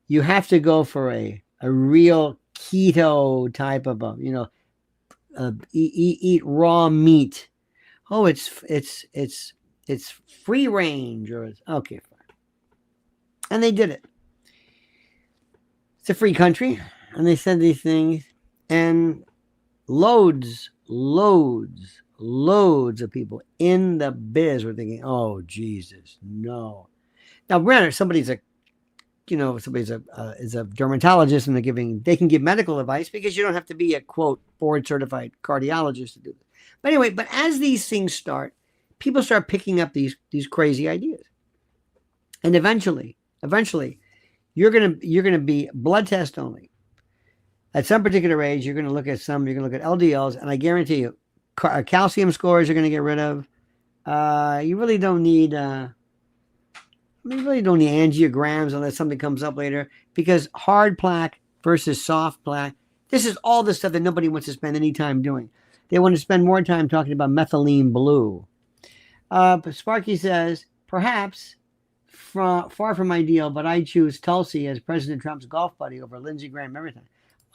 Speaker 1: you have to go for a real keto type of eat raw meat. Oh, it's free range, or okay, fine. And they did it. It's a free country, and they said these things, and loads of people in the biz were thinking, oh Jesus, no. Now granted, somebody's a dermatologist, and they can give medical advice because you don't have to be a quote board certified cardiologist to do this. But anyway, as these things start, people start picking up these crazy ideas, and eventually, you're gonna be blood test only. At some particular age, you're gonna look at LDLs, and I guarantee you, calcium scores you're gonna get rid of. You really don't need. You really don't need angiograms unless something comes up later, because hard plaque versus soft plaque, this is all the stuff that nobody wants to spend any time doing. They want to spend more time talking about methylene blue. But Sparky says, perhaps far from ideal, but I choose Tulsi as President Trump's golf buddy over Lindsey Graham every time.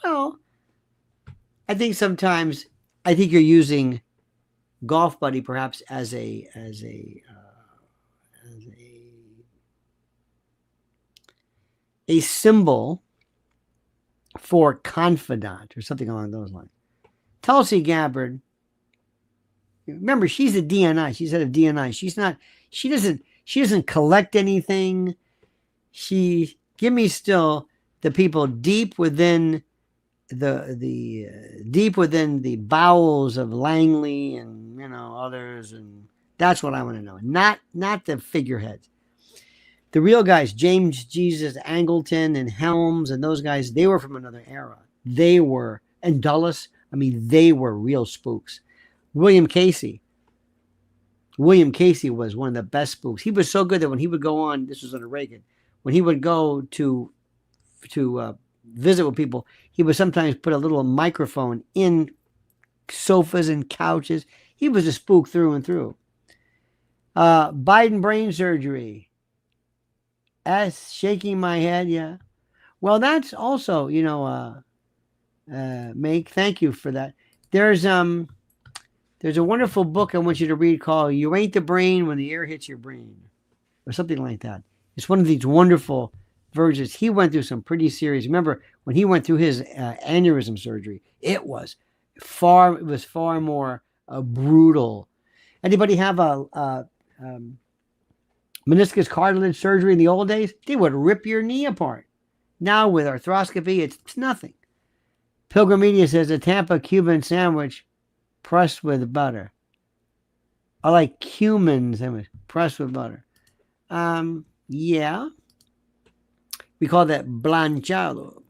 Speaker 1: Well, I think sometimes you're using golf buddy perhaps as a symbol for confidant or something along those lines. Tulsi Gabbard, remember, she's a DNI. She's head of DNI. She doesn't collect anything. Give me still the people deep within the bowels of Langley and others, and that's what I want to know. Not the figureheads. The real guys, James Jesus Angleton and Helms and those guys, they were from another era. And Dulles, they were real spooks. William Casey was one of the best spooks. He was so good that when he would go on, this was under Reagan, when he would go to visit with people, he would sometimes put a little microphone in sofas and couches. He was a spook through and through. Biden brain surgery. Shaking my head, yeah. Well, that's also, Make, thank you for that. There's a wonderful book I want you to read called You Ain't the Brain When the Air Hits Your Brain, or something like that. It's one of these wonderful versions. He went through some pretty serious. Remember when he went through his aneurysm surgery? It was far more brutal. Anybody have a meniscus cartilage surgery in the old days? They would rip your knee apart. Now with arthroscopy, it's nothing. Pilgrim Media says a Tampa Cuban sandwich pressed with butter. I like cumin sandwich pressed with butter. Yeah. We call that blanchado.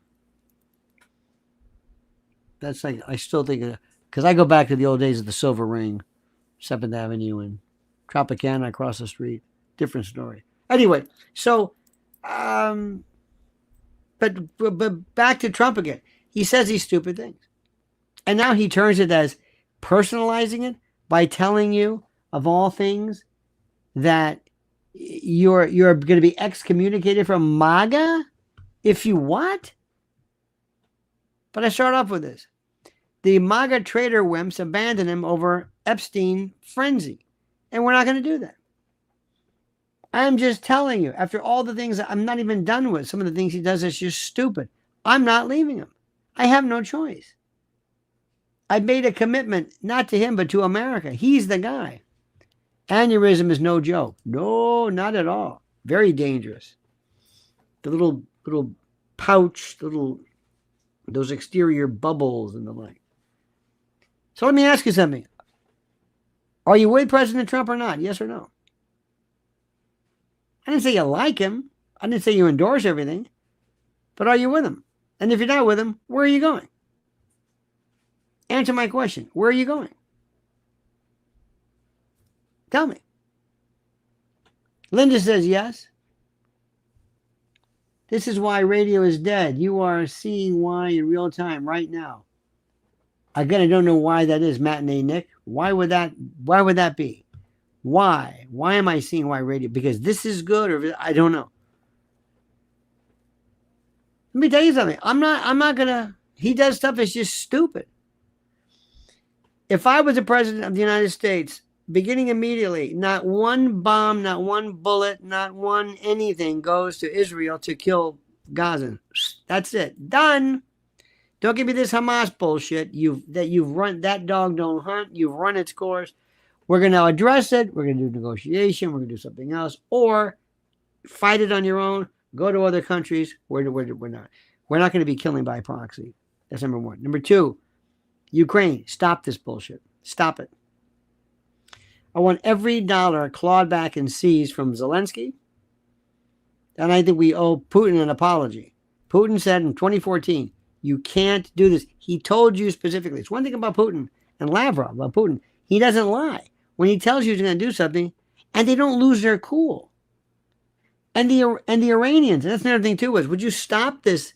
Speaker 1: That's like, I still think, because I go back to the old days of the Silver Ring, 7th Avenue and Tropicana across the street. Different story. Anyway, so, but back to Trump again. He says these stupid things. And now he turns it as personalizing it by telling you, of all things, that you're going to be excommunicated from MAGA if you what? But I start off with this. The MAGA traitor wimps abandoned him over Epstein frenzy. And we're not going to do that. I'm just telling you, after all the things I'm not even done with, some of the things he does is just stupid. I'm not leaving him. I have no choice. I made a commitment, not to him, but to America. He's the guy. Aneurysm is no joke. No, not at all. Very dangerous. The little pouch, those exterior bubbles and the like. So let me ask you something. Are you with President Trump or not? Yes or no? I didn't say you like him. I didn't say you endorse everything. But are you with him? And if you're not with him, where are you going? Answer my question. Where are you going? Tell me. Linda says yes. This is why radio is dead. You are seeing why in real time right now. Again, I don't know why that is, Matinee Nick. Why would that be? Why? Why am I seeing why radio? Because this is good, or I don't know. Let me tell you something. I'm not gonna. He does stuff that's just stupid. If I was the president of the United States, beginning immediately, not one bomb, not one bullet, not one anything goes to Israel to kill Gaza. That's it. Done. Don't give me this Hamas bullshit. You've run that dog don't hunt. You've run its course. We're going to address it. We're going to do negotiation. We're going to do something else, or fight it on your own. Go to other countries. We're not. We're not going to be killing by proxy. That's number one. Number two, Ukraine. Stop this bullshit. Stop it. I want every dollar clawed back and seized from Zelensky. And I think we owe Putin an apology. Putin said in 2014, you can't do this. He told you specifically. It's one thing about Putin and Lavrov, about Putin. He doesn't lie. When he tells you he's going to do something, and they don't lose their cool. And the Iranians, and that's another thing too, is would you stop this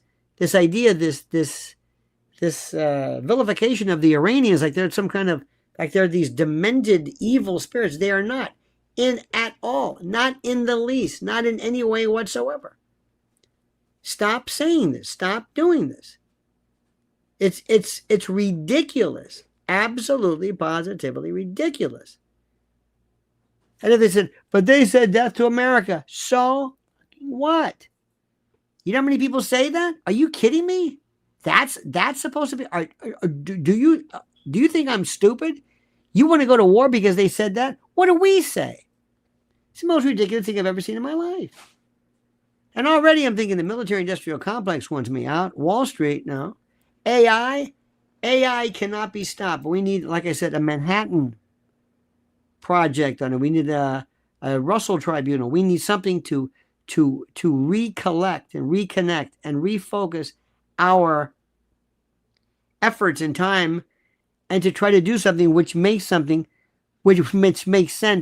Speaker 1: idea, this vilification of the Iranians like they're some kind of, like they're these demented evil spirits. They are not in at all, not in the least, not in any way whatsoever. Stop saying this. Stop doing this. It's ridiculous. Absolutely, positively ridiculous. And if they said, but they said death to America. So what? You know how many people say that? Are you kidding me? That's supposed to be. Do you think I'm stupid? You want to go to war because they said that? What do we say? It's the most ridiculous thing I've ever seen in my life. And already I'm thinking the military-industrial complex wants me out. Wall Street, no. AI cannot be stopped. We need, like I said, a Manhattan project on it. We need a Russell Tribunal. We need something to recollect and reconnect and refocus our efforts and time, and to try to do something which makes sense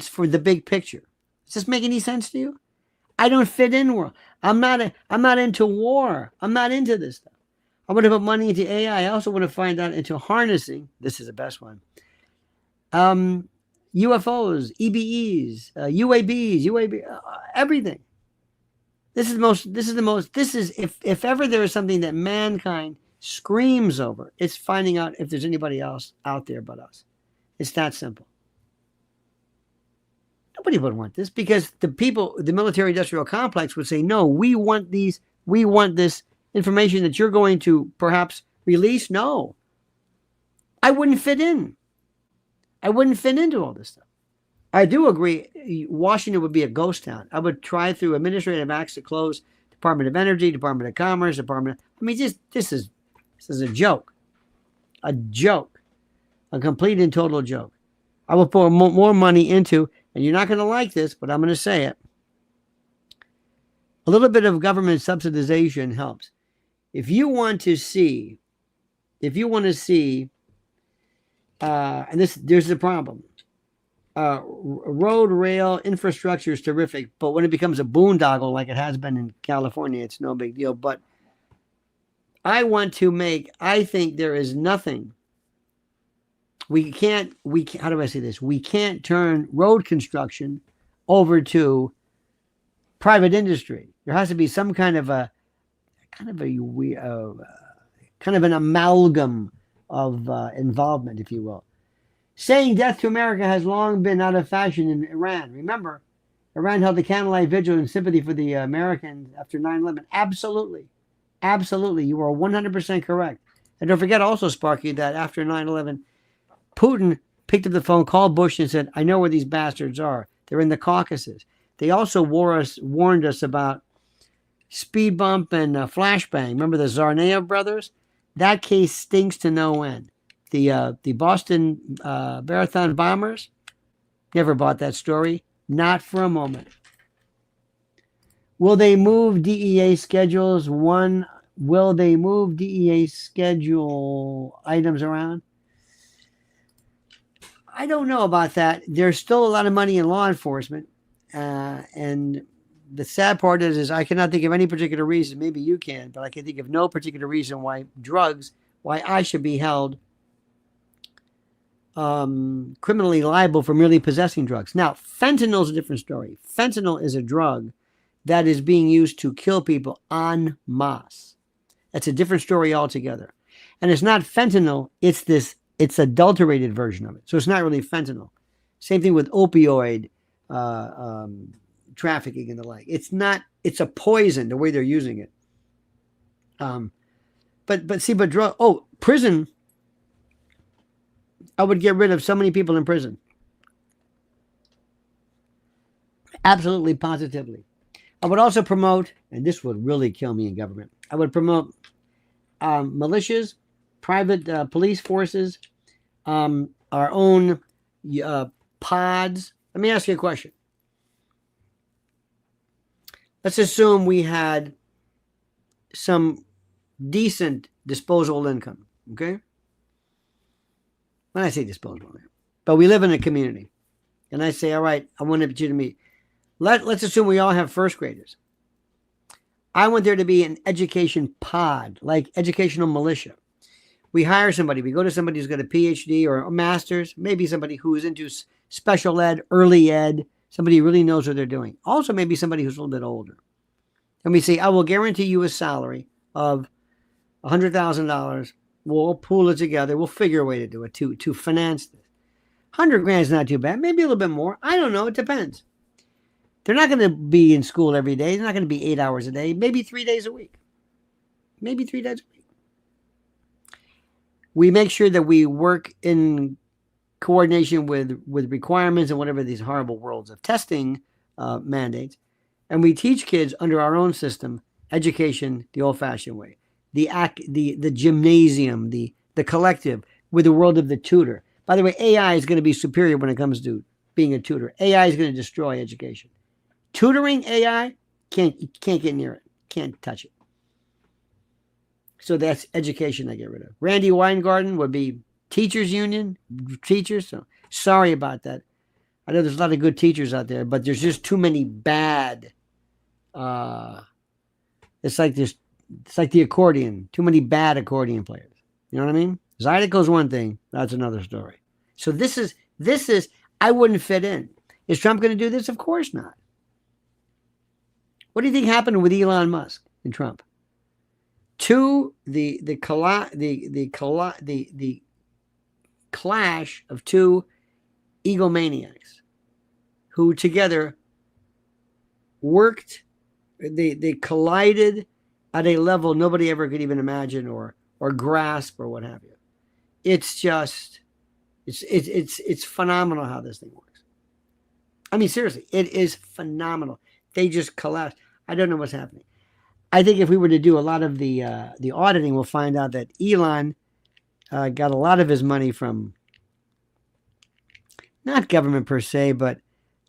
Speaker 1: for the big picture. Does this make any sense to you? I don't fit in world. I'm not into war. I'm not into this stuff. I want to put money into AI. I also want to find out into harnessing. This is the best one. UFOs, EBEs, UAB, everything. This is if ever there is something that mankind screams over, it's finding out if there's anybody else out there but us. It's that simple. Nobody would want this, because the people, the military-industrial complex would say, no, we want this information that you're going to perhaps release. No. I wouldn't fit in. I wouldn't fit into all this stuff. I do agree, Washington would be a ghost town. I would try through administrative acts to close Department of Energy, Department of Commerce, this is a joke. a joke, a complete and total joke. I will pour more money into, and you're not going to like this, but I'm going to say it. A little bit of government subsidization helps. If you want to see, and there's the problem. Road, rail, infrastructure is terrific, but when it becomes a boondoggle like it has been in California, it's no big deal. But I think there is nothing. We can't, how do I say this? We can't turn road construction over to private industry. There has to be some kind of an amalgam of involvement, if you will. Saying death to America has long been out of fashion in Iran. Remember, Iran held a candlelight vigil in sympathy for the Americans after 9/11. Absolutely. Absolutely. You are 100% correct. And don't forget also, Sparky, that after 9/11, Putin picked up the phone, called Bush, and said, I know where these bastards are. They're in the Caucasus. They also warned us about speed bump and flashbang. Remember the Tsarnaev brothers? That case stinks to no end. The Boston Marathon bombers, never bought that story. Not for a moment. Will they move DEA schedules? Will they move DEA schedule items around? I don't know about that. There's still a lot of money in law enforcement. And the sad part is I cannot think of any particular reason. Maybe you can, but I can think of no particular reason why I should be held criminally liable for merely possessing drugs. Now, fentanyl is a different story. Fentanyl is a drug that is being used to kill people en masse. That's a different story altogether. And it's not fentanyl, it's adulterated version of it. So it's not really fentanyl. Same thing with opioid trafficking and the like. It's a poison the way they're using it. Prison. I would get rid of so many people in prison. Absolutely, positively. I would also promote, and this would really kill me in government, I would promote militias, private police forces, our own pods. Let me ask you a question. Let's assume we had some decent disposable income, okay? When I say disposable income, but we live in a community, and I say, all right, I want you to meet. Let's assume we all have first graders. I want there to be an education pod, like educational militia. We hire somebody. We go to somebody who's got a PhD or a master's, maybe somebody who's into special ed, early ed, somebody who really knows what they're doing. Also, maybe somebody who's a little bit older. And we say, I will guarantee you a salary of $100,000. We'll pool it together. We'll figure a way to do it, to finance this. 100 grand is not too bad. Maybe a little bit more. I don't know. It depends. They're not going to be in school every day. They're not going to be 8 hours a day. Maybe 3 days a week. Maybe 3 days a week. We make sure that we work in coordination with requirements and whatever these horrible worlds of testing mandates. And we teach kids under our own system, education, the old-fashioned way. The gymnasium, the collective, with the world of the tutor. By the way, AI is going to be superior when it comes to being a tutor. AI is going to destroy education. Tutoring AI, can't get near it. Can't touch it. So that's education I get rid of. Randy Weingarten would be teachers union, teachers. So sorry about that. I know there's a lot of good teachers out there, but there's just too many bad. It's like the accordion. Too many bad accordion players. You know what I mean? Zydeco's one thing. That's another story. So this is, I wouldn't fit in. Is Trump going to do this? Of course not. What do you think happened with Elon Musk and Trump? The clash of two egomaniacs who together worked. They collided at a level nobody ever could even imagine or grasp or what have you. It's just, it's phenomenal how this thing works. I mean, seriously, it is phenomenal. They just collapsed. I don't know what's happening. I think if we were to do a lot of the auditing, we'll find out that Elon got a lot of his money from not government per se, but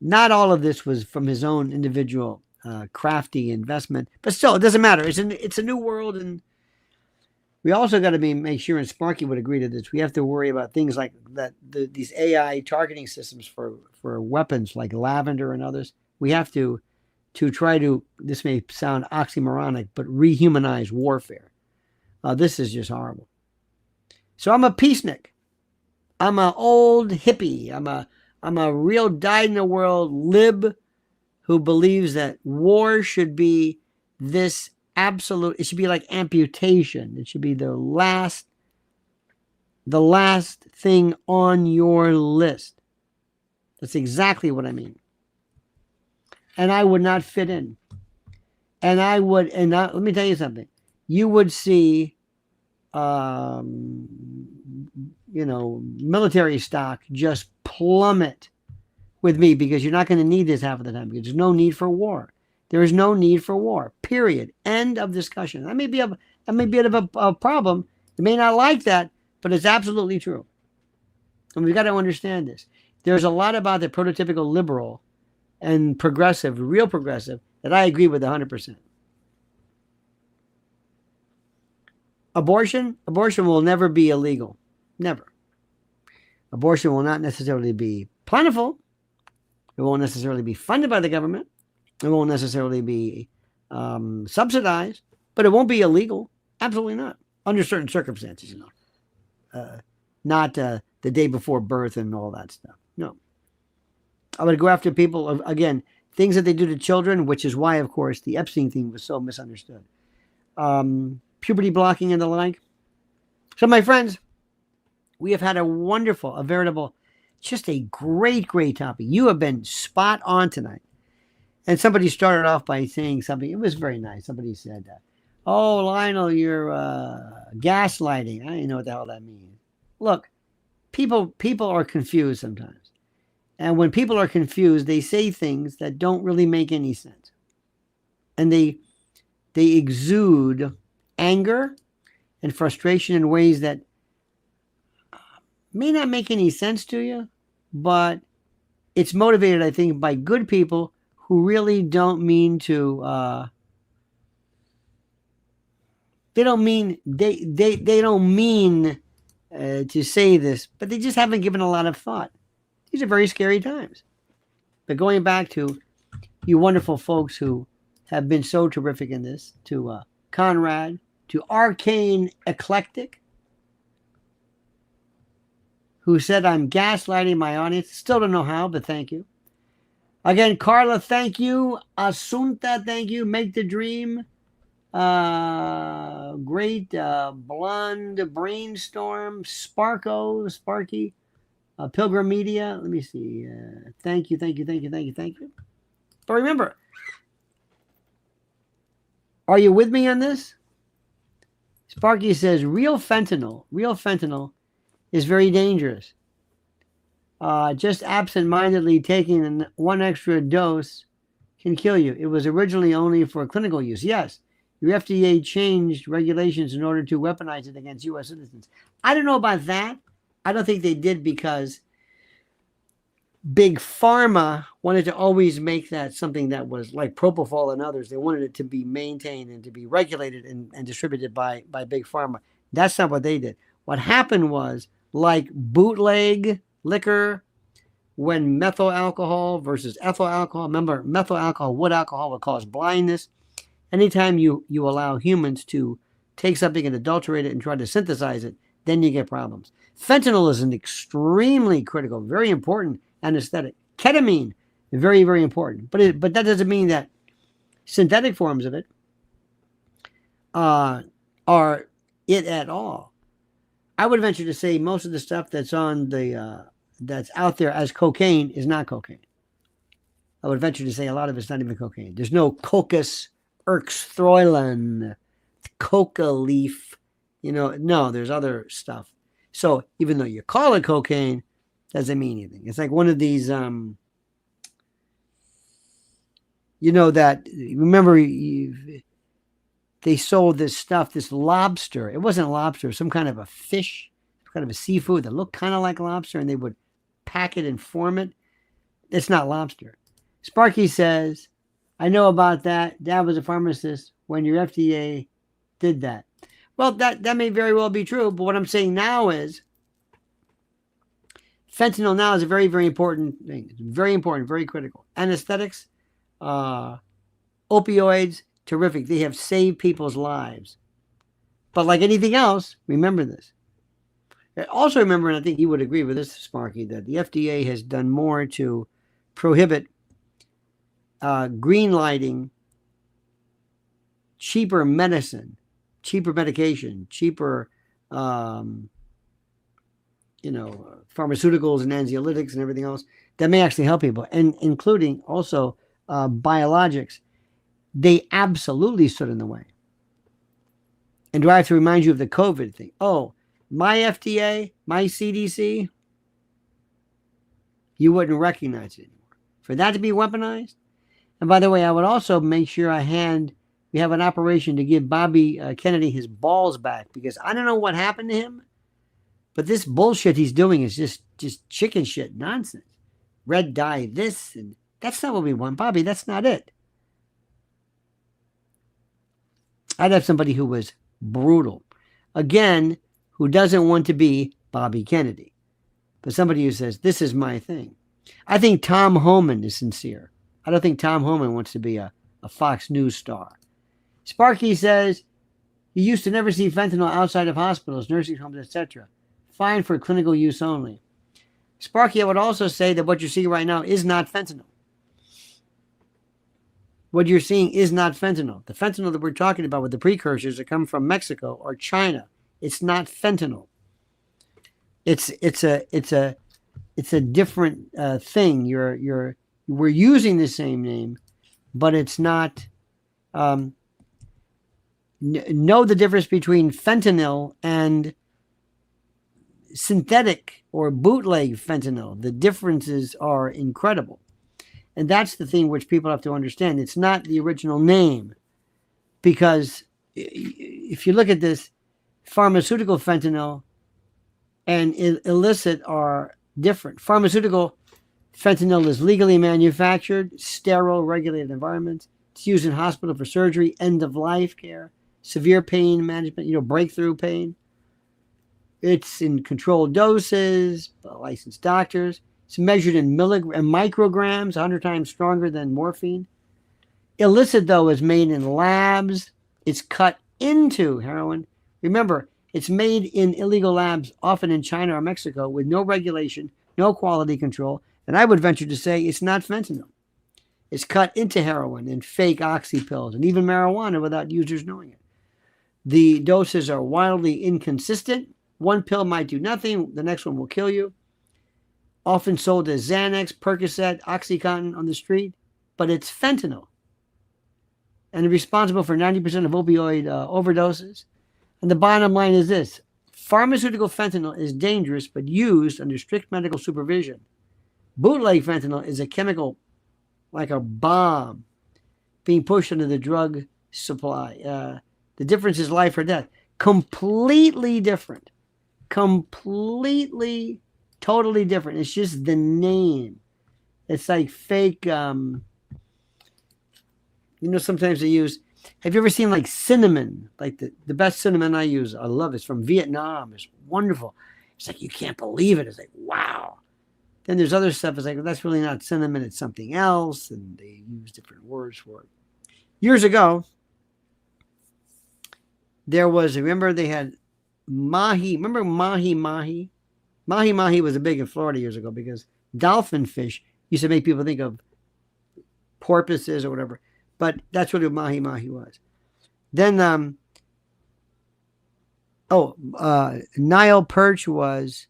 Speaker 1: not all of this was from his own individual crafty investment. But still, it doesn't matter. It's a new world, and we also got to make sure, and Sparky would agree to this, we have to worry about things like that. These AI targeting systems for weapons like Lavender and others. We have to try to. This may sound oxymoronic, but rehumanize warfare. This is just horrible. So I'm a peacenik. I'm an old hippie. I'm a real dyed-in-the-world lib who believes that war should be this absolute. It should be like amputation. It should be the last thing on your list. That's exactly what I mean. And I would not fit in. And let me tell you something. You would see, military stock just plummet with me, because you're not going to need this half of the time, because there's no need for war. There is no need for war, period. End of discussion. That may be a problem. You may not like that, but it's absolutely true. And we've got to understand this. There's a lot about the prototypical liberal and progressive, real progressive, that I agree with 100%. Abortion will never be illegal. Never. Abortion will not necessarily be plentiful. It won't necessarily be funded by the government. It won't necessarily be subsidized, but it won't be illegal. Absolutely not. Under certain circumstances, not the day before birth and all that stuff. No. I would go after people, again, things that they do to children, which is why, of course, the Epstein thing was so misunderstood. Puberty blocking and the like. So, my friends, we have had a veritable, just a great, great topic. You have been spot on tonight. And somebody started off by saying something. It was very nice. Somebody said, "Oh, Lionel, you're gaslighting." I don't even know what the hell that means. Look, people are confused sometimes. And when people are confused, they say things that don't really make any sense. And they exude anger and frustration in ways that may not make any sense to you, but it's motivated, I think, by good people who really don't mean to. They don't mean to say this, but they just haven't given a lot of thought. These are very scary times. But going back to you wonderful folks who have been so terrific in this, to Conrad, to Arcane Eclectic, who said I'm gaslighting my audience. Still don't know how, but thank you. Again, Carla, thank you. Asunta, thank you. Make the Dream. Great. Blonde Brainstorm. Sparky. Pilgrim Media. Let me see. Thank you. But remember, are you with me on this? Sparky says real fentanyl is very dangerous. Just absent-mindedly taking one extra dose can kill you. It was originally only for clinical use. Yes, your FDA changed regulations in order to weaponize it against U.S. citizens. I don't know about that. I don't think they did because Big Pharma wanted to always make that something that was like propofol and others. They wanted it to be maintained and to be regulated and distributed by Big Pharma. That's not what they did. What happened was, like bootleg liquor, when methyl alcohol versus ethyl alcohol. Remember, methyl alcohol, wood alcohol will cause blindness. Anytime you allow humans to take something and adulterate it and try to synthesize it, then you get problems. Fentanyl is an extremely critical, very important anesthetic. Ketamine, very, very important. But that doesn't mean that synthetic forms of it are it at all. I would venture to say most of the stuff that's on that's out there as cocaine is not cocaine. I would venture to say a lot of it's not even cocaine. There's no Cocos erxthrolin, coca leaf, no, there's other stuff. So even though you call it cocaine, doesn't mean anything. It's like one of these, they sold this stuff, this lobster. It wasn't lobster, some kind of a fish, kind of a seafood that looked kind of like lobster, and they would pack it and form it. It's not lobster. Sparky says, I know about that. Dad was a pharmacist when your FDA did that. Well, that may very well be true, but what I'm saying now is fentanyl now is a very, very important thing. It's very important, very critical. Anesthetics, opioids, terrific. They have saved people's lives. But like anything else, remember this. Also remember, and I think you would agree with this, Sparky, that the FDA has done more to prohibit green lighting cheaper medicine, cheaper medication, cheaper, pharmaceuticals and anxiolytics and everything else that may actually help people, and including also biologics. They absolutely stood in the way. And do I have to remind you of the COVID thing? Oh, my FDA, my CDC, you wouldn't recognize it anymore. For that to be weaponized. And by the way, I would also make sure we have an operation to give Bobby Kennedy his balls back, because I don't know what happened to him, but this bullshit he's doing is just chicken shit nonsense. Red dye this, and that's not what we want, Bobby. That's not it. I'd have somebody who was brutal. Again, who doesn't want to be Bobby Kennedy, but somebody who says, this is my thing. I think Tom Homan is sincere. I don't think Tom Homan wants to be a Fox News star. Sparky says, you used to never see fentanyl outside of hospitals, nursing homes, etc. Fine for clinical use only. Sparky, I would also say that what you're seeing right now is not fentanyl. What you're seeing is not fentanyl. The fentanyl that we're talking about with the precursors that come from Mexico or China, it's not fentanyl. It's a different thing. We're using the same name, but it's not. Know the difference between fentanyl and synthetic or bootleg fentanyl. The differences are incredible. And that's the thing which people have to understand. It's not the original name, because if you look at this, pharmaceutical fentanyl and illicit are different. Pharmaceutical fentanyl is legally manufactured, sterile, regulated environments. It's used in hospital for surgery, end-of-life care, severe pain management, breakthrough pain. It's in controlled doses, licensed doctors. It's measured in micrograms, 100 times stronger than morphine. Illicit, though, is made in labs. It's cut into heroin. Remember, it's made in illegal labs, often in China or Mexico, with no regulation, no quality control. And I would venture to say it's not fentanyl. It's cut into heroin and fake oxy pills and even marijuana without users knowing it. The doses are wildly inconsistent. One pill might do nothing. The next one will kill you. Often sold as Xanax, Percocet, OxyContin on the street. But it's fentanyl. And responsible for 90% of opioid overdoses. And the bottom line is this. Pharmaceutical fentanyl is dangerous, but used under strict medical supervision. Bootleg fentanyl is a chemical like a bomb being pushed into the drug supply. The difference is life or death. Completely different. Completely, totally different. It's just the name. It's like fake, sometimes they use, have you ever seen like cinnamon? Like the best cinnamon I use, I love it. It's from Vietnam. It's wonderful. It's like, you can't believe it. It's like, wow. Then there's other stuff. It's like, well, that's really not cinnamon. It's something else. And they use different words for it. Years ago, there was, remember they had mahi. Remember mahi? Mahi was big in Florida years ago because dolphin fish used to make people think of porpoises or whatever. But that's what mahi was. Then, Nile perch was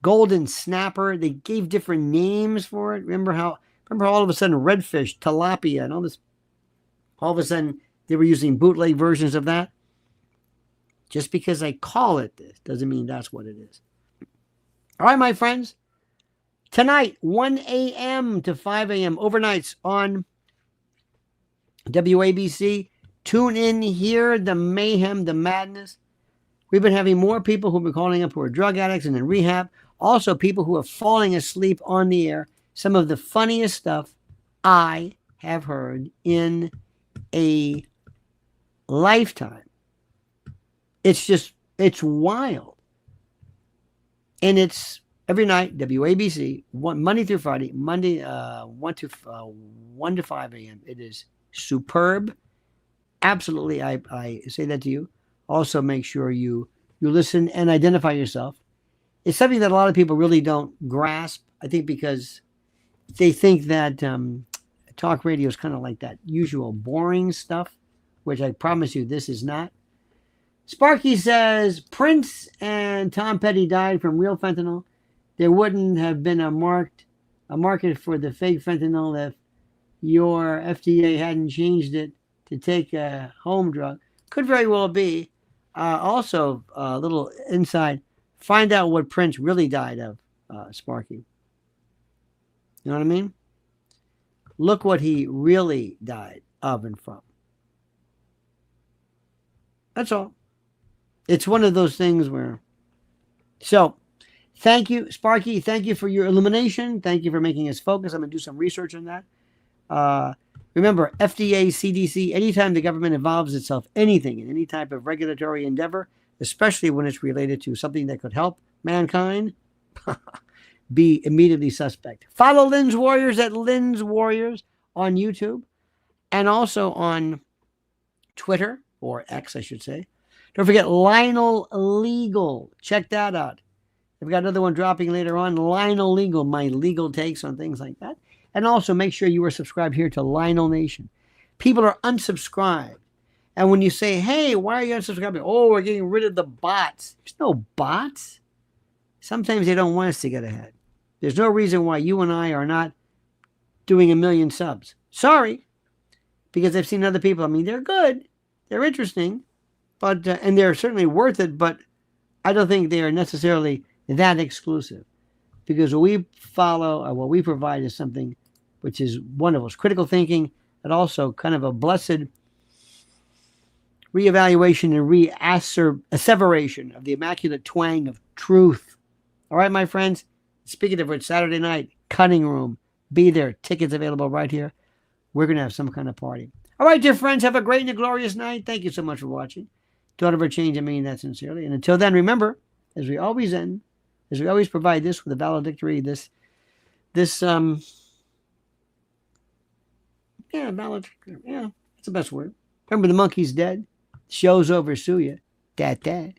Speaker 1: golden snapper. They gave different names for it. Remember how all of a sudden redfish, tilapia, and all this, all of a sudden they were using bootleg versions of that? Just because I call it this doesn't mean that's what it is. All right, my friends. Tonight, 1 a.m. to 5 a.m. overnights on WABC. Tune in, hear the mayhem, the madness. We've been having more people who've been calling up who are drug addicts and in rehab. Also, people who are falling asleep on the air. Some of the funniest stuff I have heard in a lifetime. It's wild. And it's every night, WABC, Monday through Friday, Monday 1 to 5 a.m. It is superb. Absolutely, I say that to you. Also, make sure you listen and identify yourself. It's something that a lot of people really don't grasp, I think, because they think that talk radio is kind of like that usual boring stuff, which I promise you this is not. Sparky says, Prince and Tom Petty died from real fentanyl. There wouldn't have been a market for the fake fentanyl if your FDA hadn't changed it to take a home drug. Could very well be. Also, a little inside, find out what Prince really died of, Sparky. You know what I mean? Look what he really died of and from. That's all. It's one of those things where... So, thank you, Sparky. Thank you for your illumination. Thank you for making us focus. I'm going to do some research on that. Remember, FDA, CDC, anytime the government involves itself anything in any type of regulatory endeavor, especially when it's related to something that could help mankind, be immediately suspect. Follow Lynn's Warriors at Lynn's Warriors on YouTube and also on Twitter, or X, I should say. Don't forget Lionel Legal. Check that out. I've got another one dropping later on. Lionel Legal, my legal takes on things like that. And also make sure you are subscribed here to Lionel Nation. People are unsubscribed. And when you say, hey, why are you unsubscribing? Oh, we're getting rid of the bots. There's no bots. Sometimes they don't want us to get ahead. There's no reason why you and I are not doing 1 million subs. Sorry. Because I've seen other people. I mean, they're good. They're interesting. But and they're certainly worth it. But I don't think they are necessarily that exclusive. Because what we follow, or what we provide is something which is wonderful. It's critical thinking, and also kind of a blessed reevaluation and asseveration of the immaculate twang of truth. All right, my friends? Speaking of which, Saturday night, Cutting Room. Be there. Tickets available right here. We're going to have some kind of party. All right, dear friends, have a great and a glorious night. Thank you so much for watching. Don't ever change. I mean that sincerely. And until then, remember, as we always end, as we always provide this with a valedictory, valedictory, yeah, that's the best word. Remember, the monkey's dead. Show's over, sue ya. Dat.